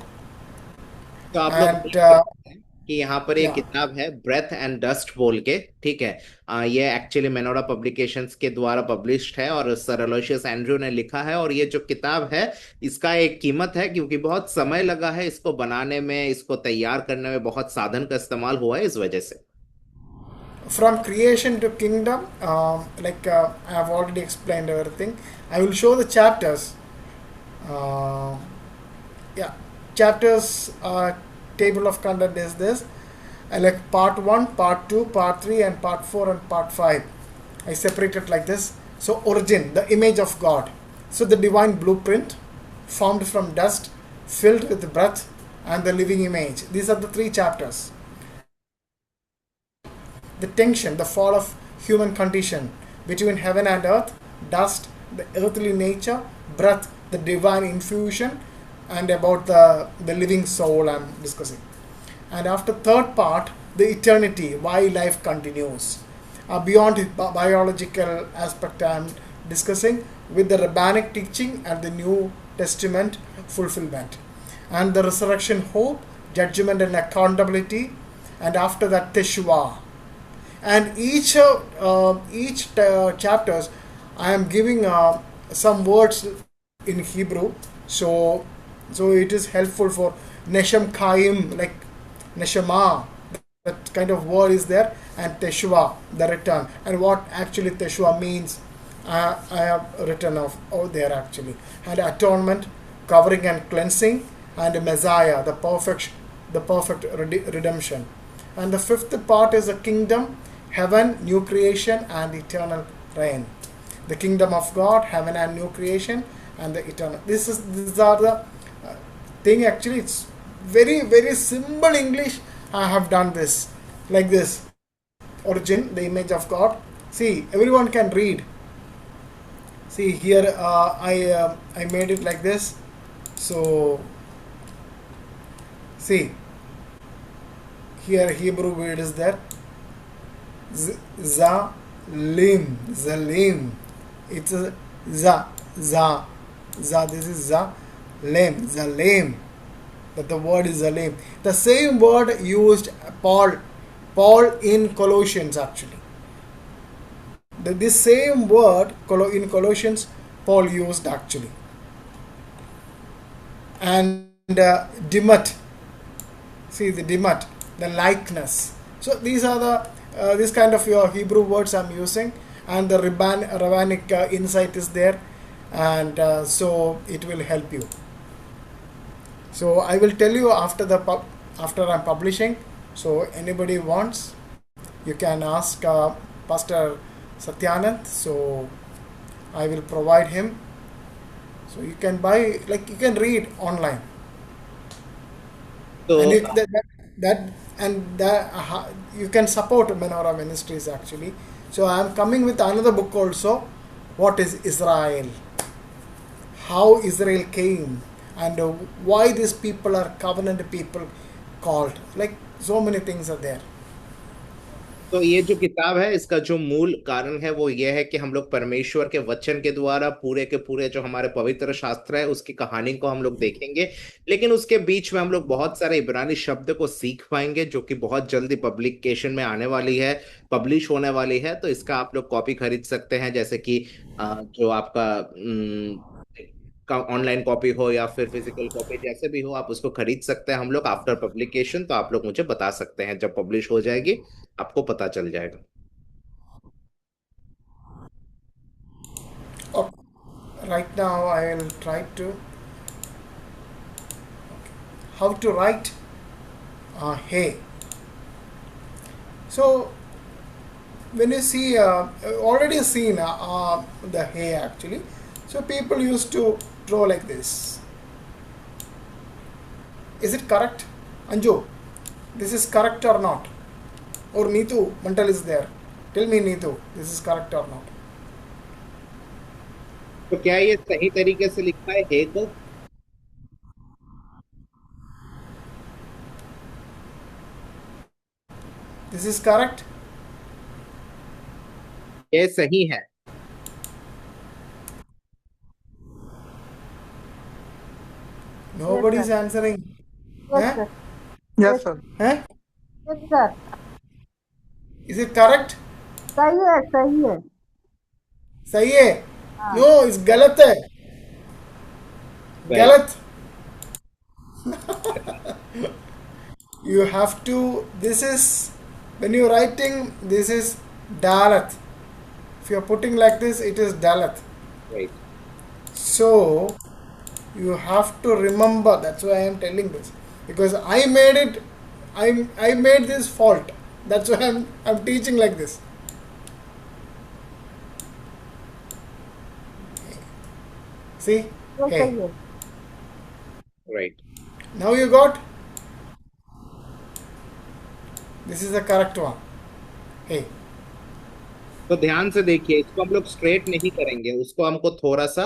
तो आप लोग And देख सकते हैं कि यहाँ पर एक yeah. किताब है ब्रेथ एंड डस्ट बोल के, ठीक है। ये एक्चुअली मेनोरा पब्लिकेशंस के द्वारा पब्लिश्ड है और सर अलोयसियस एंड्रयू ने लिखा है। और ये जो किताब है इसका एक कीमत है, क्योंकि बहुत समय लगा है इसको बनाने में, इसको तैयार करने में बहुत साधन का इस्तेमाल हुआ है, इस वजह से। From creation to kingdom, I have already explained everything. I will show the chapters. Yeah, chapters table of content is this. Like part 1, part 2, part 3 and part 4 and part 5. I separate it like this. So origin, the image of God. So the divine blueprint, formed from dust, filled with breath and the living image. These are the 3 chapters. The tension, the fall of human condition between heaven and earth, dust the earthly nature, breath, the divine infusion, and about the living soul I'm discussing. And after third part, the eternity, why life continues. Beyond biological aspect I'm discussing with the rabbinic teaching and the New Testament fulfillment. And the resurrection hope, judgment and accountability, and after that Teshuvah. And each chapters I am giving some words in Hebrew, so it is helpful for Neshem Kaim, like Neshama, that kind of word is there, and Teshuvah, the return, and what actually Teshuvah means. I have written out there actually, and atonement, covering and cleansing, and Messiah, the perfect redemption. And the fifth part is the kingdom, heaven, new creation, and eternal reign. The kingdom of God, heaven and new creation, and the eternal. These are the thing. Actually, it's very very simple English. I have done this like this. Origin, the image of God. See, everyone can read. See here, I made it like this. So see here, Hebrew word is there. Zalim, zalim. It's a za. This is zalim, zalim. That the word is zalim. The same word used Paul in Colossians actually. This same word in Colossians Paul used actually. And dimat. See the dimat, the likeness. So these are the this kind of your Hebrew words I'm using, and the rabbinic insight is there, and so it will help you. So I will tell you after I'm publishing. So anybody wants, you can ask Pastor Satyanand. So I will provide him. So you can buy, like you can read online. So And you can support Menorah Ministries actually. So I am coming with another book also. What is Israel? How Israel came, and why these people are covenant people called. Like so many things are there. तो ये जो किताब है, इसका जो मूल कारण है वो ये है कि हम लोग परमेश्वर के वचन के द्वारा पूरे के पूरे जो हमारे पवित्र शास्त्र है उसकी कहानी को हम लोग देखेंगे, लेकिन उसके बीच में हम लोग बहुत सारे इब्रानी शब्द को सीख पाएंगे जो कि बहुत जल्दी पब्लिकेशन में आने वाली है, पब्लिश होने वाली है। तो इसका आप लोग कॉपी खरीद सकते हैं, जैसे कि जो आपका का ऑनलाइन कॉपी हो या फिर फिजिकल कॉपी, जैसे भी हो आप उसको खरीद सकते हैं हम लोग आफ्टर पब्लिकेशन। तो आप लोग मुझे बता सकते हैं, जब पब्लिश हो जाएगी आपको पता चल जाएगा। Oh, right now I will try to how to write hey. So when you see already seen the hay actually, so people used to draw like this. Is it correct, Anju? This is correct or not? Or Neetu Mantal is there? Tell me, Neetu, this is correct or not? तो क्या ये सही तरीके से लिखा है हे को? This is correct? ये सही है। Nobody is answering. Yes, Huh? sir. Yes, sir. Huh? Yes, sir. Is it correct? सही है, सही है। सही है? No, it's गलत है। Right. गलत। You have to, this is, when you're writing, this is dalat. If you're putting like this, it is dalat. Right. So, you have to remember, that's why I am telling this. Because I made it, I made this fault. That's why I'm teaching like this. See? वो Hey. सही है। Right. Now you got? This is the correct one. Hey. तो ध्यान से देखिए, इसको हम लोग स्ट्रेट नहीं करेंगे, उसको हमको थोड़ा सा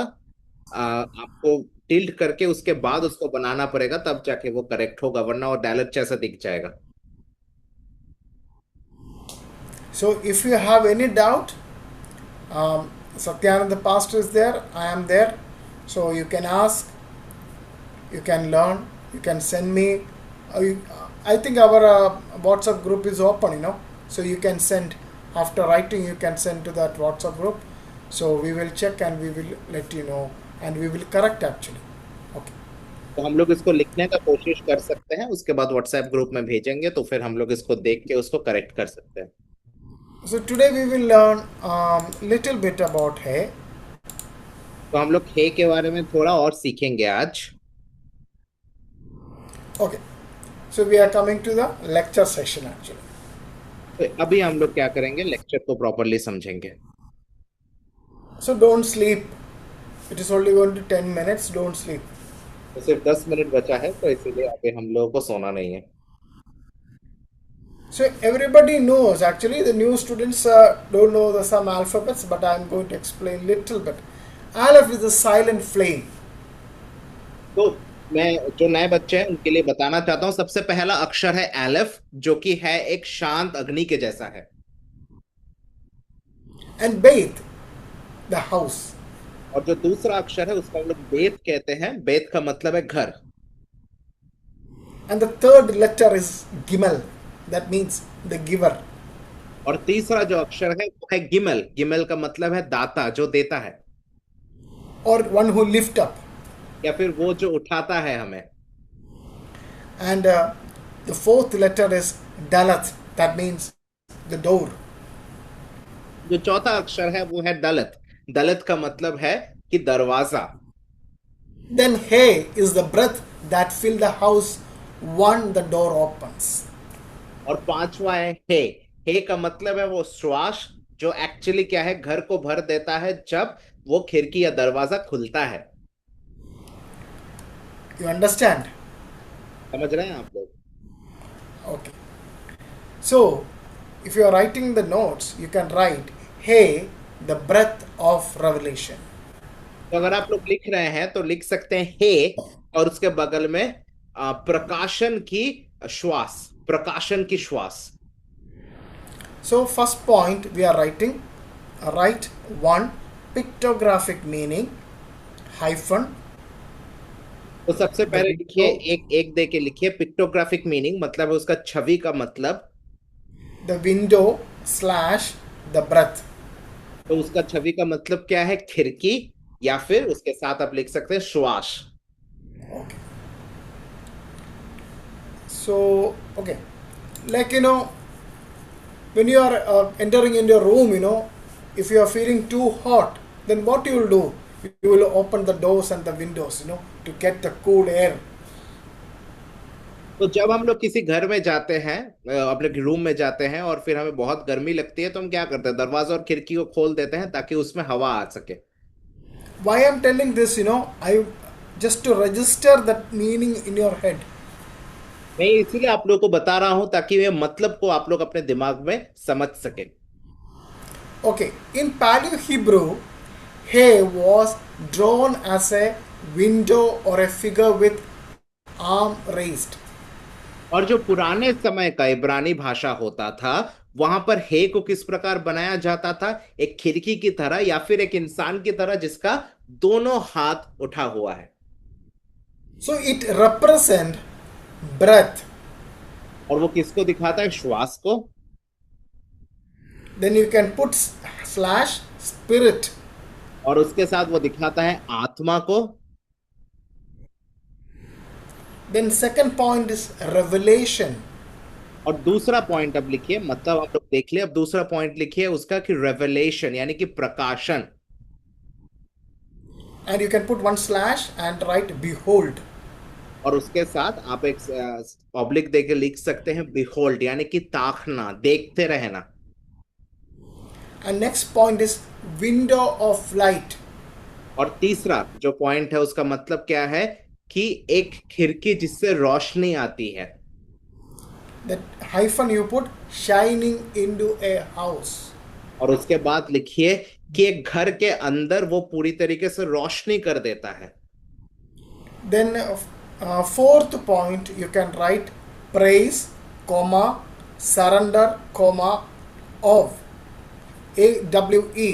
आपको टिल्ट करके उसके बाद उसको बनाना पड़ेगा, तब जाके वो करेक्ट होगा, वरना वो डायलॉग जैसा दिख जाएगा। So if you have any doubt, Satyananda Pastor is there, I am there. So you can ask, you can learn, you can send me. I think our WhatsApp group is open, so you can send, after writing, you can send to that WhatsApp group. So we will check and we will let you know and we will correct actually. Okay. तो हम लोग इसको लिखने का कोशिश कर सकते हैं, उसके बाद व्हाट्सएप ग्रुप में भेजेंगे, तो फिर हम लोग इसको देख के उसको करेक्ट कर सकते हैं। So today we will learn little bit about hay. तो हम लोग हे के बारे में थोड़ा और सीखेंगे आज। Okay. So we are coming to the lecture session actually. तो अभी हम लोग क्या करेंगे, लेक्चर को प्रॉपरली समझेंगे। So don't sleep. It is only going to 10 minutes. Don't sleep. तो सिर्फ 10 मिनट बचा है, तो इसीलिए अभी हम लोगों को सोना नहीं है। So everybody knows actually, the new students don't know the some alphabets, but I am going to explain little bit. Aleph is a silent flame. तो मैं जो नए बच्चे हैं उनके लिए बताना चाहता हूँ, सबसे पहला अक्षर है एलेफ, जो कि है एक शांत अग्नि के जैसा है। And Beth, the house. और जो दूसरा अक्षर है उसको हम लोग बेत कहते हैं, बेत का मतलब है घर। And the third letter is Gimel, that means the giver. और तीसरा जो अक्षर है वो है गिमल, गिमल का मतलब है दाता, जो देता है, Or one who lift up. या फिर वो जो उठाता है हमें। And the fourth letter is Dalat, that means the door. जो चौथा अक्षर है वो है दलत, दलत का मतलब है कि दरवाजा। Then Hay is the breath that fill the house when the door opens. और पांचवा है हे, हे का मतलब है वो श्वास, जो एक्चुअली क्या है, घर को भर देता है जब वो खिड़की या दरवाजा खुलता है। You understand? समझ रहे हैं आप लोग? Okay. So, if you are writing the notes, you can write, Hey, the breath of revelation. तो अगर आप लोग लिख रहे हैं तो लिख सकते हैं हे, और उसके बगल में प्रकाशन की श्वास, प्रकाशन की श्वास। So, first point we are writing, write one pictographic meaning, hyphen. तो सबसे पहले लिखिए, एक एक दे के लिखिए, पिक्टोग्राफिक मीनिंग मतलब है उसका छवि का मतलब। The window slash the breath. तो उसका छवि का मतलब क्या है, खिड़की, या फिर उसके साथ आप लिख सकते हैं श्वास। Okay. So, okay, like when you are entering in your room, if you are feeling too hot, then what you will do? You will open the doors and the windows, to get the cool air. तो जब हम लोग किसी घर में जाते हैं, अपने रूम में जाते हैं, और फिर हमें बहुत गर्मी लगती है, तो हम क्या करते हैं, दरवाजा और खिड़की को खोल देते हैं ताकि उसमें हवा आ सके। Why I am telling this, I just to register that meaning in your head. मैं इसीलिए आप लोगों को बता रहा हूं ताकि ये मतलब को आप लोग अपने दिमाग में समझ सके। Okay, in Paleo Hebrew, Hay was drawn as a window or a figure with arm raised. और जो पुराने समय का इब्रानी भाषा होता था, वहां पर हे को किस प्रकार बनाया जाता था, एक खिड़की की तरह या फिर एक इंसान की तरह जिसका दोनों हाथ उठा हुआ है। So it represent breath. और वो किसको दिखाता है, श्वास को। Then you can put slash spirit. और उसके साथ वो दिखाता है आत्मा को। Then second point is revelation. और दूसरा पॉइंट अब लिखिए, मतलब आप लोग देख लिया, अब दूसरा पॉइंट लिखिए उसका कि रेवलेशन यानी कि प्रकाशन। And you can put one slash and write behold. और उसके साथ आप एक ऑब्लिक देके लिख सकते हैं बिहोल्ड, यानी कि ताकना, देखते रहना। And next point is window of light. और तीसरा जो पॉइंट है उसका मतलब क्या है कि एक खिड़की जिससे रोशनी आती है। That hyphen you put shining into a house. और उसके बाद लिखिए कि एक घर के अंदर वो पूरी तरीके से रोशनी कर देता है। Then fourth point you can write praise, comma, surrender, comma, of, AWE.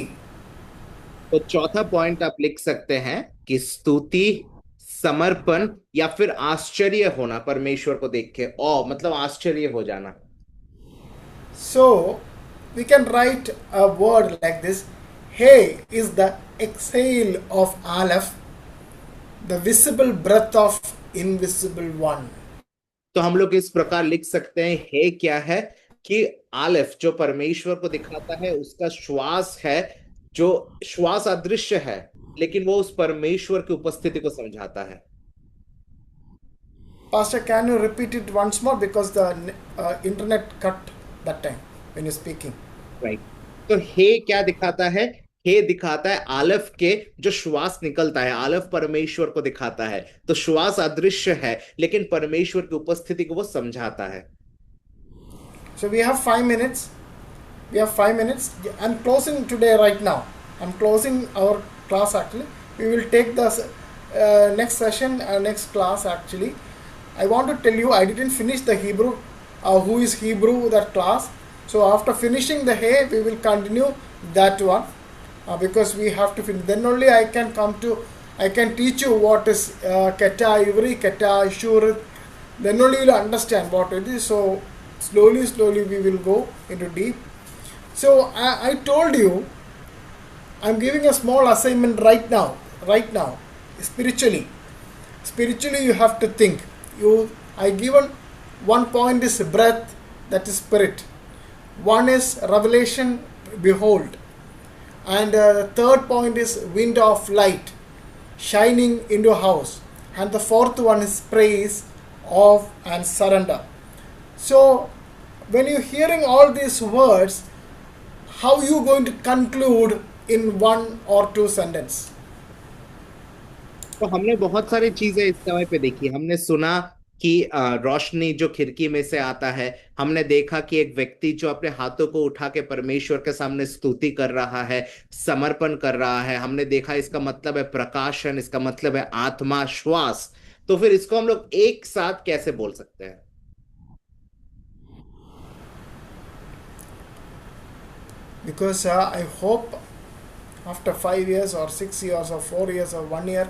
तो चौथा पॉइंट आप लिख सकते हैं कि स्तुति, समर्पण या फिर आश्चर्य होना परमेश्वर को देख के, मतलब आश्चर्य हो जाना। So we can write a word like this. Hey is the exhale of Aleph, the visible breath of invisible one. तो हम लोग इस प्रकार लिख सकते हैं, हे क्या है कि आलिफ जो परमेश्वर को दिखाता है उसका श्वास है, जो श्वास अदृश्य है लेकिन वो उस परमेश्वर की उपस्थिति को समझाता है। Pastor, can you repeat it once more because the internet cut that time when you're speaking? Right. तो हे क्या दिखाता है? हे दिखाता है आलिफ के जो श्वास निकलता है, आलिफ परमेश्वर को दिखाता है। तो श्वास अदृश्य है लेकिन परमेश्वर की उपस्थिति को वो समझाता है। So we have 5 minutes. We have 5 minutes. I'm closing today right now. I'm closing our class actually. We will take the next session, next class actually. I want to tell you I didn't finish the Hebrew. Who is Hebrew, that class. So after finishing the hay, we will continue that one because we have to finish. Then only I can teach you what is Keta Ivri, Keta Shurith. Then only you will understand what it is. So slowly we will go into deep. So I told you I'm giving a small assignment right now. Spiritually you have to think. I given one point is breath, that is spirit. One is revelation, behold. And third point is wind of light, shining into a house. And the fourth one is praise, awe and surrender. So when you're hearing all these words, how you going to conclude in 1 or 2 sentences? तो हमने बहुत सारी चीजें इस समय पे देखी। हमने सुना कि रोशनी जो खिड़की में से आता है, हमने देखा कि एक व्यक्ति जो अपने हाथों को उठा के परमेश्वर के सामने स्तुति कर रहा है, समर्पण कर रहा है। हमने देखा इसका मतलब है प्रकाशन, इसका मतलब है आत्मा, श्वास। तो फिर इसको हम लोग एक साथ कैसे बोल सकते हैं? Because I hope after 5 years or 6 years or 4 years or 1 year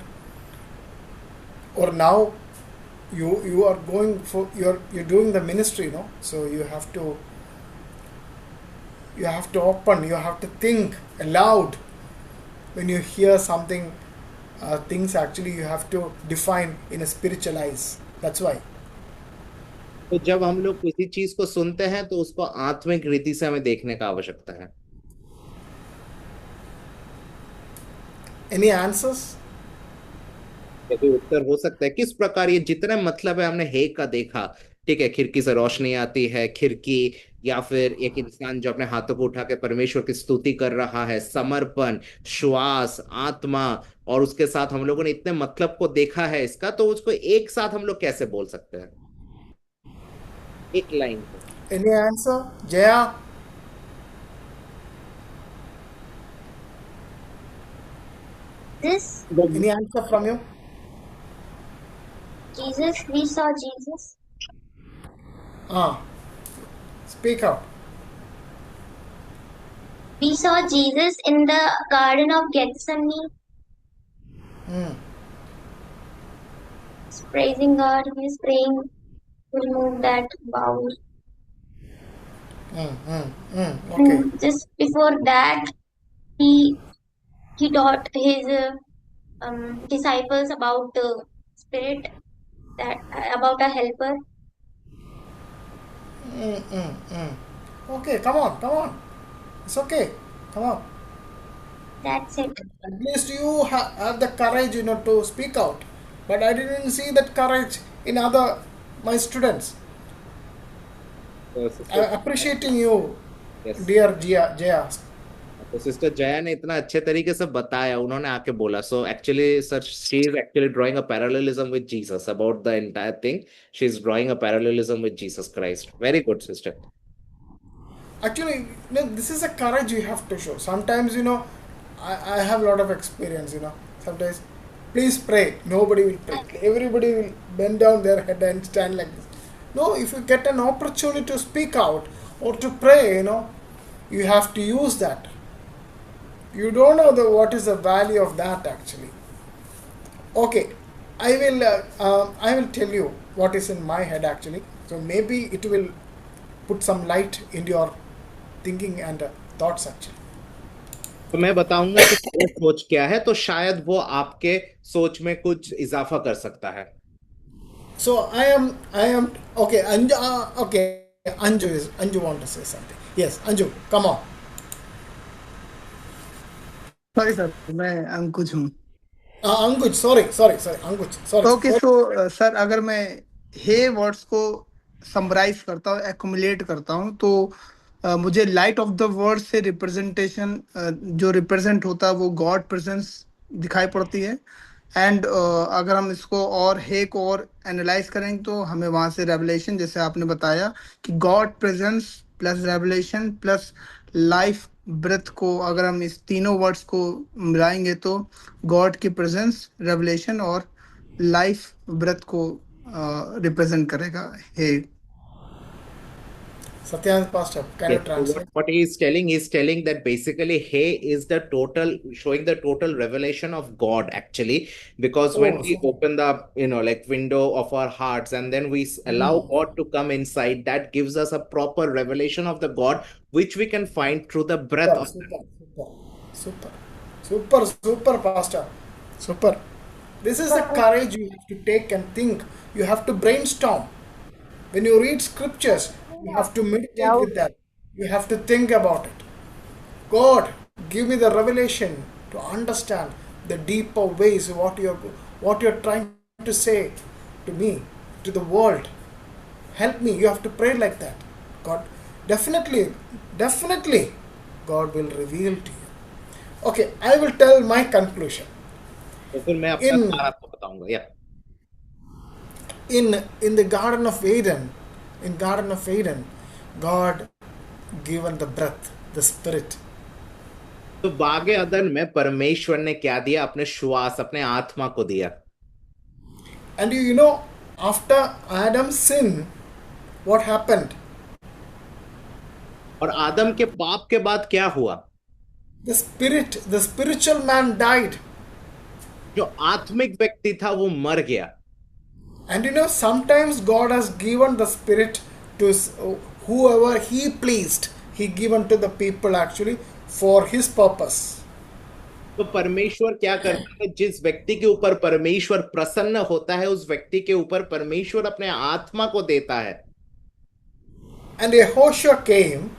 or now you are going for you're doing the ministry, no? So you have to open, you have to think aloud when you hear something. Things actually you have to define in a spiritual eyes. That's why. तो जब हम लोग किसी चीज को सुनते हैं तो उसको आत्मिक रीति से हमें देखने का आवश्यकता है। Any answers? कोई उत्तर हो सकता है? किस प्रकार ये जितने मतलब है हमने हे का देखा, ठीक है, खिड़की से रोशनी आती है, खिड़की, या फिर एक इंसान जो अपने हाथों को उठा के परमेश्वर की स्तुति कर रहा है, समर्पण, श्वास, आत्मा, और उसके साथ हम लोगों ने इतने मतलब को देखा है इसका, तो उसको एक साथ हम लोग कैसे बोल सकते हैं एक लाइन को? Any answer? Jaya? This Any answer from you? Jesus, we saw Jesus. Speak out. We saw Jesus in the Garden of Gethsemane. He's praising God. He's praying to remove that bowl. Okay. Just before that, he taught his disciples about the Spirit, that about a helper. Okay, come on. It's okay. Come on. That's it. At least you have the courage, to speak out. But I didn't see that courage in my students. I'm appreciating you, Yes. dear Jaya. तो sister Jaya ने इतना अच्छे तरीके से बताया, उन्होंने आके बोला। So actually sir, she is actually drawing a parallelism with Jesus about the entire thing. She is drawing a parallelism with Jesus Christ. Very good sister. Actually, this is a courage you have to show. Sometimes, I have a lot of experience, sometimes, please pray, nobody will pray, everybody will bend down their head and stand like this. No, if you get an opportunity to speak out or to pray, you have to use that. You don't know what is the value of that actually. Okay, I will tell you what is in my head actually. So maybe it will put some light into your thinking and thoughts actually. तो मैं बताऊंगा कि मेरा सोच क्या है, तो शायद वो आपके सोच में कुछ इजाफा कर सकता है। So I am okay. Okay. Anju want to say something. Yes, Anju, come on. Sorry sir, मैं अंकुश हूँ। Ankuj, sorry, Ankuj, sorry. Okay, so sir, अगर मैं हे वर्ड्स को समराइज करता हूँ, एक्युमुलेट करता हूँ, तो मुझे लाइट ऑफ द वर्ड से रिप्रेजेंटेशन जो रिप्रेजेंट होता है वो गॉड प्रेजेंस दिखाई पड़ती है। एंड अगर हम इसको और हे को और एनालाइज करेंगे तो हमें वहाँ से रेवलेशन, जैसे आपने बताया कि God presence plus revelation plus life breath को, अगर हम इस तीनों वर्ड्स को मिलाएंगे तो गॉड की प्रेजेंस, रेवलेशन और लाइफ ब्रेथ को रिप्रेजेंट करेगा हे। Satyanand Pastor, can you Yes. So translate? what he's telling that basically He is the total, showing the total revelation of God actually, because when Oh, we open the, like window of our hearts and then we allow God to come inside, that gives us a proper revelation of the God, which we can find through the breath of. Super, Pastor. Super. This is the courage you have to take and think. You have to brainstorm. When you read scriptures, you have to meditate with that. You have to think about it. God, give me the revelation to understand the deeper ways what you're trying to say to me, to the world. Help me. You have to pray like that. God, definitely, God will reveal to you. Okay, I will tell my conclusion. तो फिर मैं अपना सार आपको बताऊंगा। या in the Garden of Eden, God given the breath, the spirit. तो बागे अदन में परमेश्वर ने क्या दिया? अपने श्वास, अपने आत्मा को दिया। And after Adam's sin, what happened? और आदम के पाप के बाद क्या हुआ? The spiritual man died. जो आत्मिक व्यक्ति था वो मर गया। And sometimes God has given the spirit to whoever he pleased. He given to the people actually for his purpose. तो परमेश्वर क्या करता है? जिस व्यक्ति के ऊपर परमेश्वर प्रसन्न होता है उस व्यक्ति के ऊपर परमेश्वर अपने आत्मा को देता है। And Yehoshua came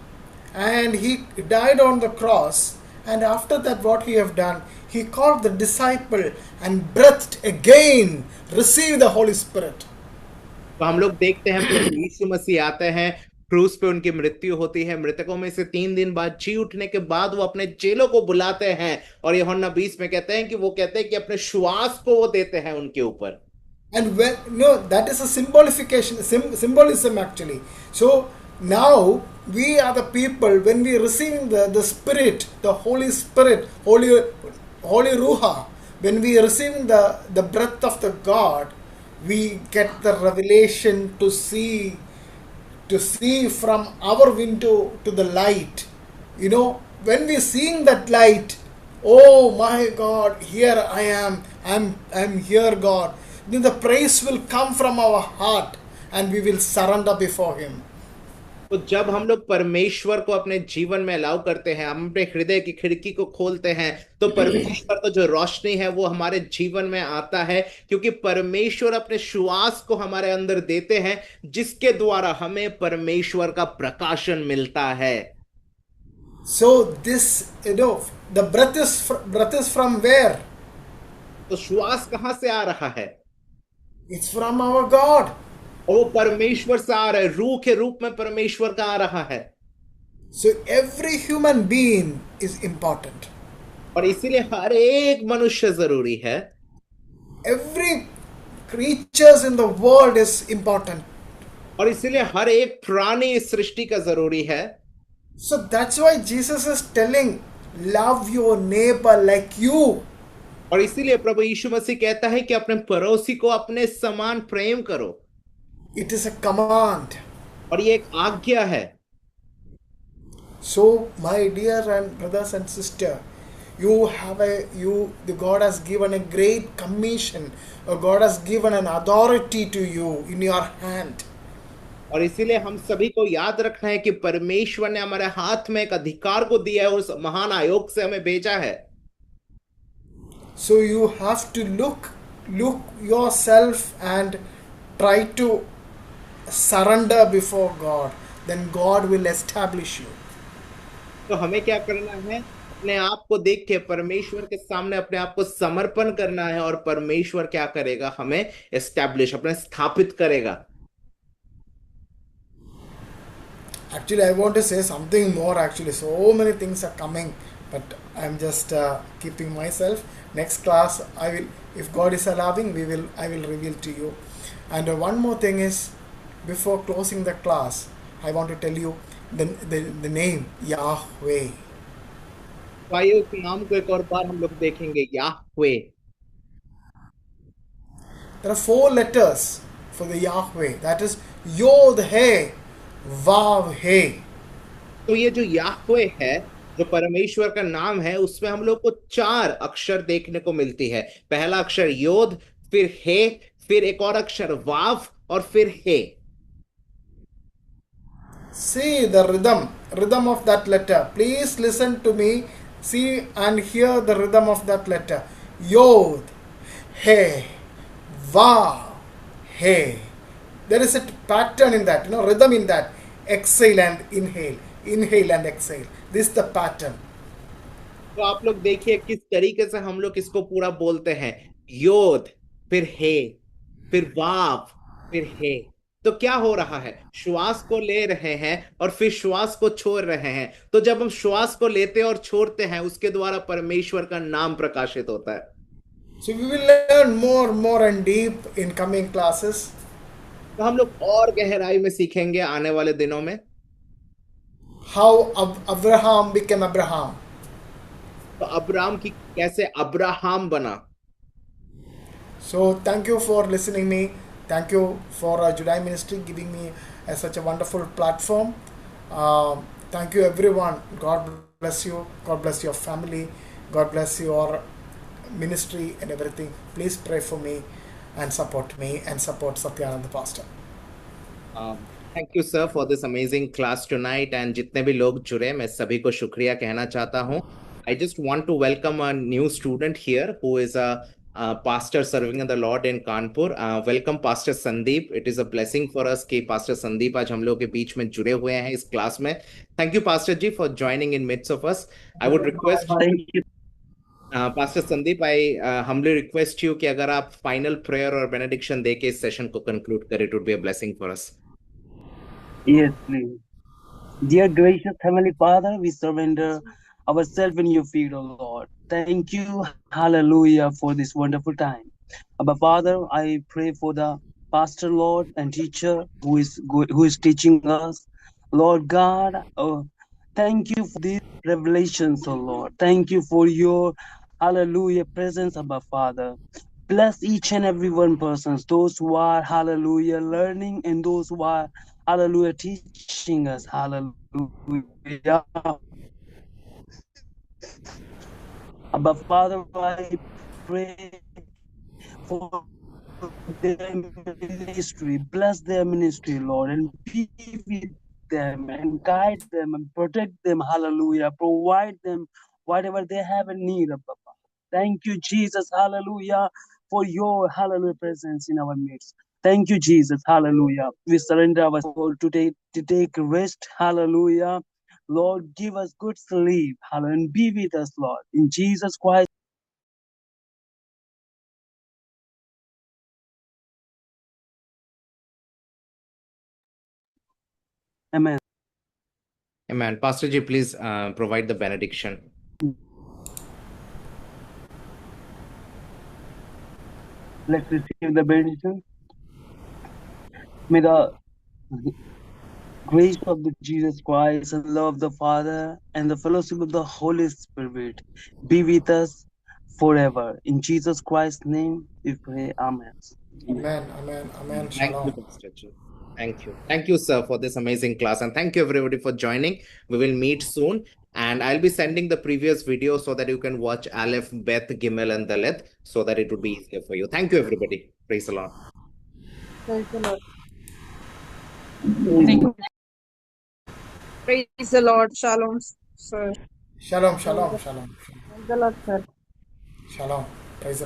and he died on the cross, and after that what he have done, he called the disciple and breathed again, receive the Holy Spirit. तो हम लोग देखते हैं प्रभु यीशु मसीह आते हैं, क्रूस पे उनकी मृत्यु होती है, मृतकों में से 3 दिन बाद जी उठने के बाद वो अपने चेलों को बुलाते हैं और यूहन्ना 20 में कहते हैं कि वो कहते हैं कि अपने श्वास को वो देते हैं उनके ऊपर। And that is a symbolism actually. So now we are the people, when we receiving the Spirit, the Holy Spirit, Holy Ruha, when we receiving the breath of the God, we get the revelation to see from our window to the light. When we seeing that light, oh my God, here I am, I'm here, God. Then the praise will come from our heart and we will surrender before Him. तो जब हम लोग परमेश्वर को अपने जीवन में allow करते हैं, हम अपने हृदय की खिड़की को खोलते हैं, तो परमेश्वर का जो रोशनी है वो हमारे जीवन में आता है, क्योंकि परमेश्वर अपने श्वास को हमारे अंदर देते हैं जिसके द्वारा हमें परमेश्वर का प्रकाशन मिलता है। So this, the breath is from where? तो श्वास कहां से आ रहा है? It's from our God. और वो परमेश्वर से आ रहा है, रूह के रूप में परमेश्वर का आ रहा है। So every human being is important. और इसीलिए हर एक मनुष्य जरूरी है। Every creatures in the world is important. और इसीलिए हर एक प्राणी इस सृष्टि का जरूरी है। So that's why Jesus is telling, love your neighbor like you. और इसीलिए प्रभु यीशु मसीह कहता है कि अपने पड़ोसी को अपने समान प्रेम करो। It is a command. और ये एक आज्ञा है। So, my dear and brothers and sister, the God has given a great commission, or God has given an authority to you in your hand. और इसीलिए हम सभी को याद रखना है कि परमेश्वर ने हमारे हाथ में एक अधिकार को दिया है, उस महान आयोग से हमें भेजा है। So you have to look yourself and try to surrender before God. Then God will establish you. तो हमें क्या करना है? अपने आप को देख के परमेश्वर के सामने अपने आप को समर्पण करना है, और परमेश्वर क्या करेगा? हमें एस्टैब्लिश, अपने स्थापित करेगा। Actually, I want to say something more. Actually, so many things are coming, but I'm just keeping myself. Next class, I will, if God is allowing, I will reveal to you. And one more thing is, before closing the class, I want to tell you the name Yahweh. आइए उस नाम को एक और बार हम लोग देखेंगे, Yahweh. There are 4 letters for the Yahweh. That is Yod He Vav He. तो ये जो याहवे है, जो परमेश्वर का नाम है, उसमें हम लोग को 4 अक्षर देखने को मिलती है। पहला अक्षर योद, फिर हे, फिर एक और अक्षर वाव, और फिर हे। See the rhythm of that letter. Please listen to me. See and hear the rhythm of that letter. Yod, He, Vav, He. There is a pattern in that, rhythm in that. Exhale and inhale. Inhale and exhale. This is the pattern. तो आप लोग देखिए किस तरीके से हम लोग इसको पूरा बोलते हैं। योद, फिर हे, फिर वाव, फिर हे। तो क्या हो रहा है? श्वास को ले रहे हैं और फिर श्वास को छोड़ रहे हैं। तो जब हम श्वास को लेते और छोड़ते हैं, उसके द्वारा परमेश्वर का नाम प्रकाशित होता है। So we will learn more and deep in coming classes. तो हम लोग और गहराई में सीखेंगे आने वाले दिनों में। How Abraham became Abraham. तो अब्राम की कैसे अब्राहम बना। So thank you for listening me. Thank you for July Ministry giving me such a wonderful platform. Thank you everyone. God bless you. God bless your family. God bless your ministry and everything. Please pray for me and support Satyanand the pastor. Thank you sir for this amazing class tonight, and जितने भी लोग जुड़े, मैं सभी को शुक्रिया कहना चाहता हूँ। I just want to welcome a new student here who is a pastor serving in the Lord in Kanpur. Welcome Pastor Sandeep. It is a blessing for us कि Pastor Sandeep आज हम लोग के बीच में जुड़े हुए हैं इस क्लास में। Thank you Pastor ji for joining in midst of us. I would request Thank you. Pastor Sandeep, I humbly request you कि अगर आप final prayer और benediction दे के इस session को conclude करें, it would be a blessing for us. Yes, please. Dear gracious Heavenly Father, we surrender ourselves in your feet, O Lord. Thank you, hallelujah, for this wonderful time. Abba Father, I pray for the pastor, Lord, and teacher who is teaching us. Lord God, thank you for these revelations, O Lord. Thank you for your hallelujah presence, Abba Father. Bless each and every one persons, those who are hallelujah learning and those who are hallelujah teaching us. Hallelujah. Abba Father, I pray for their ministry. Bless their ministry, Lord, and be with them and guide them and protect them. Hallelujah. Provide them whatever they have in need of. Thank you, Jesus. Hallelujah. For your hallelujah presence in our midst. Thank you, Jesus. Hallelujah. We surrender our soul today to take rest. Hallelujah. Lord, give us good sleep. Hallelujah. And be with us, Lord. In Jesus Christ. Amen. Amen. Pastor ji, please provide the benediction. Let's receive the benediction. May the Grace of the Jesus Christ and love of the Father and the fellowship of the Holy Spirit be with us forever. In Jesus Christ's name we pray. Amen. Amen. Amen. Amen. Thank you, Shalom. Pastor Joe. Thank you. Thank you, sir, for this amazing class. And thank you, everybody, for joining. We will meet soon. And I'll be sending the previous video so that you can watch Aleph, Beth, Gimel, and Dalet so that it would be easier for you. Thank you, everybody. Praise the Lord. Praise the Lord. Thank you. Praise the Lord. Shalom, sir. Shalom. Shalom. Shalom. Praise the Lord, sir. Shalom. Praise the Lord.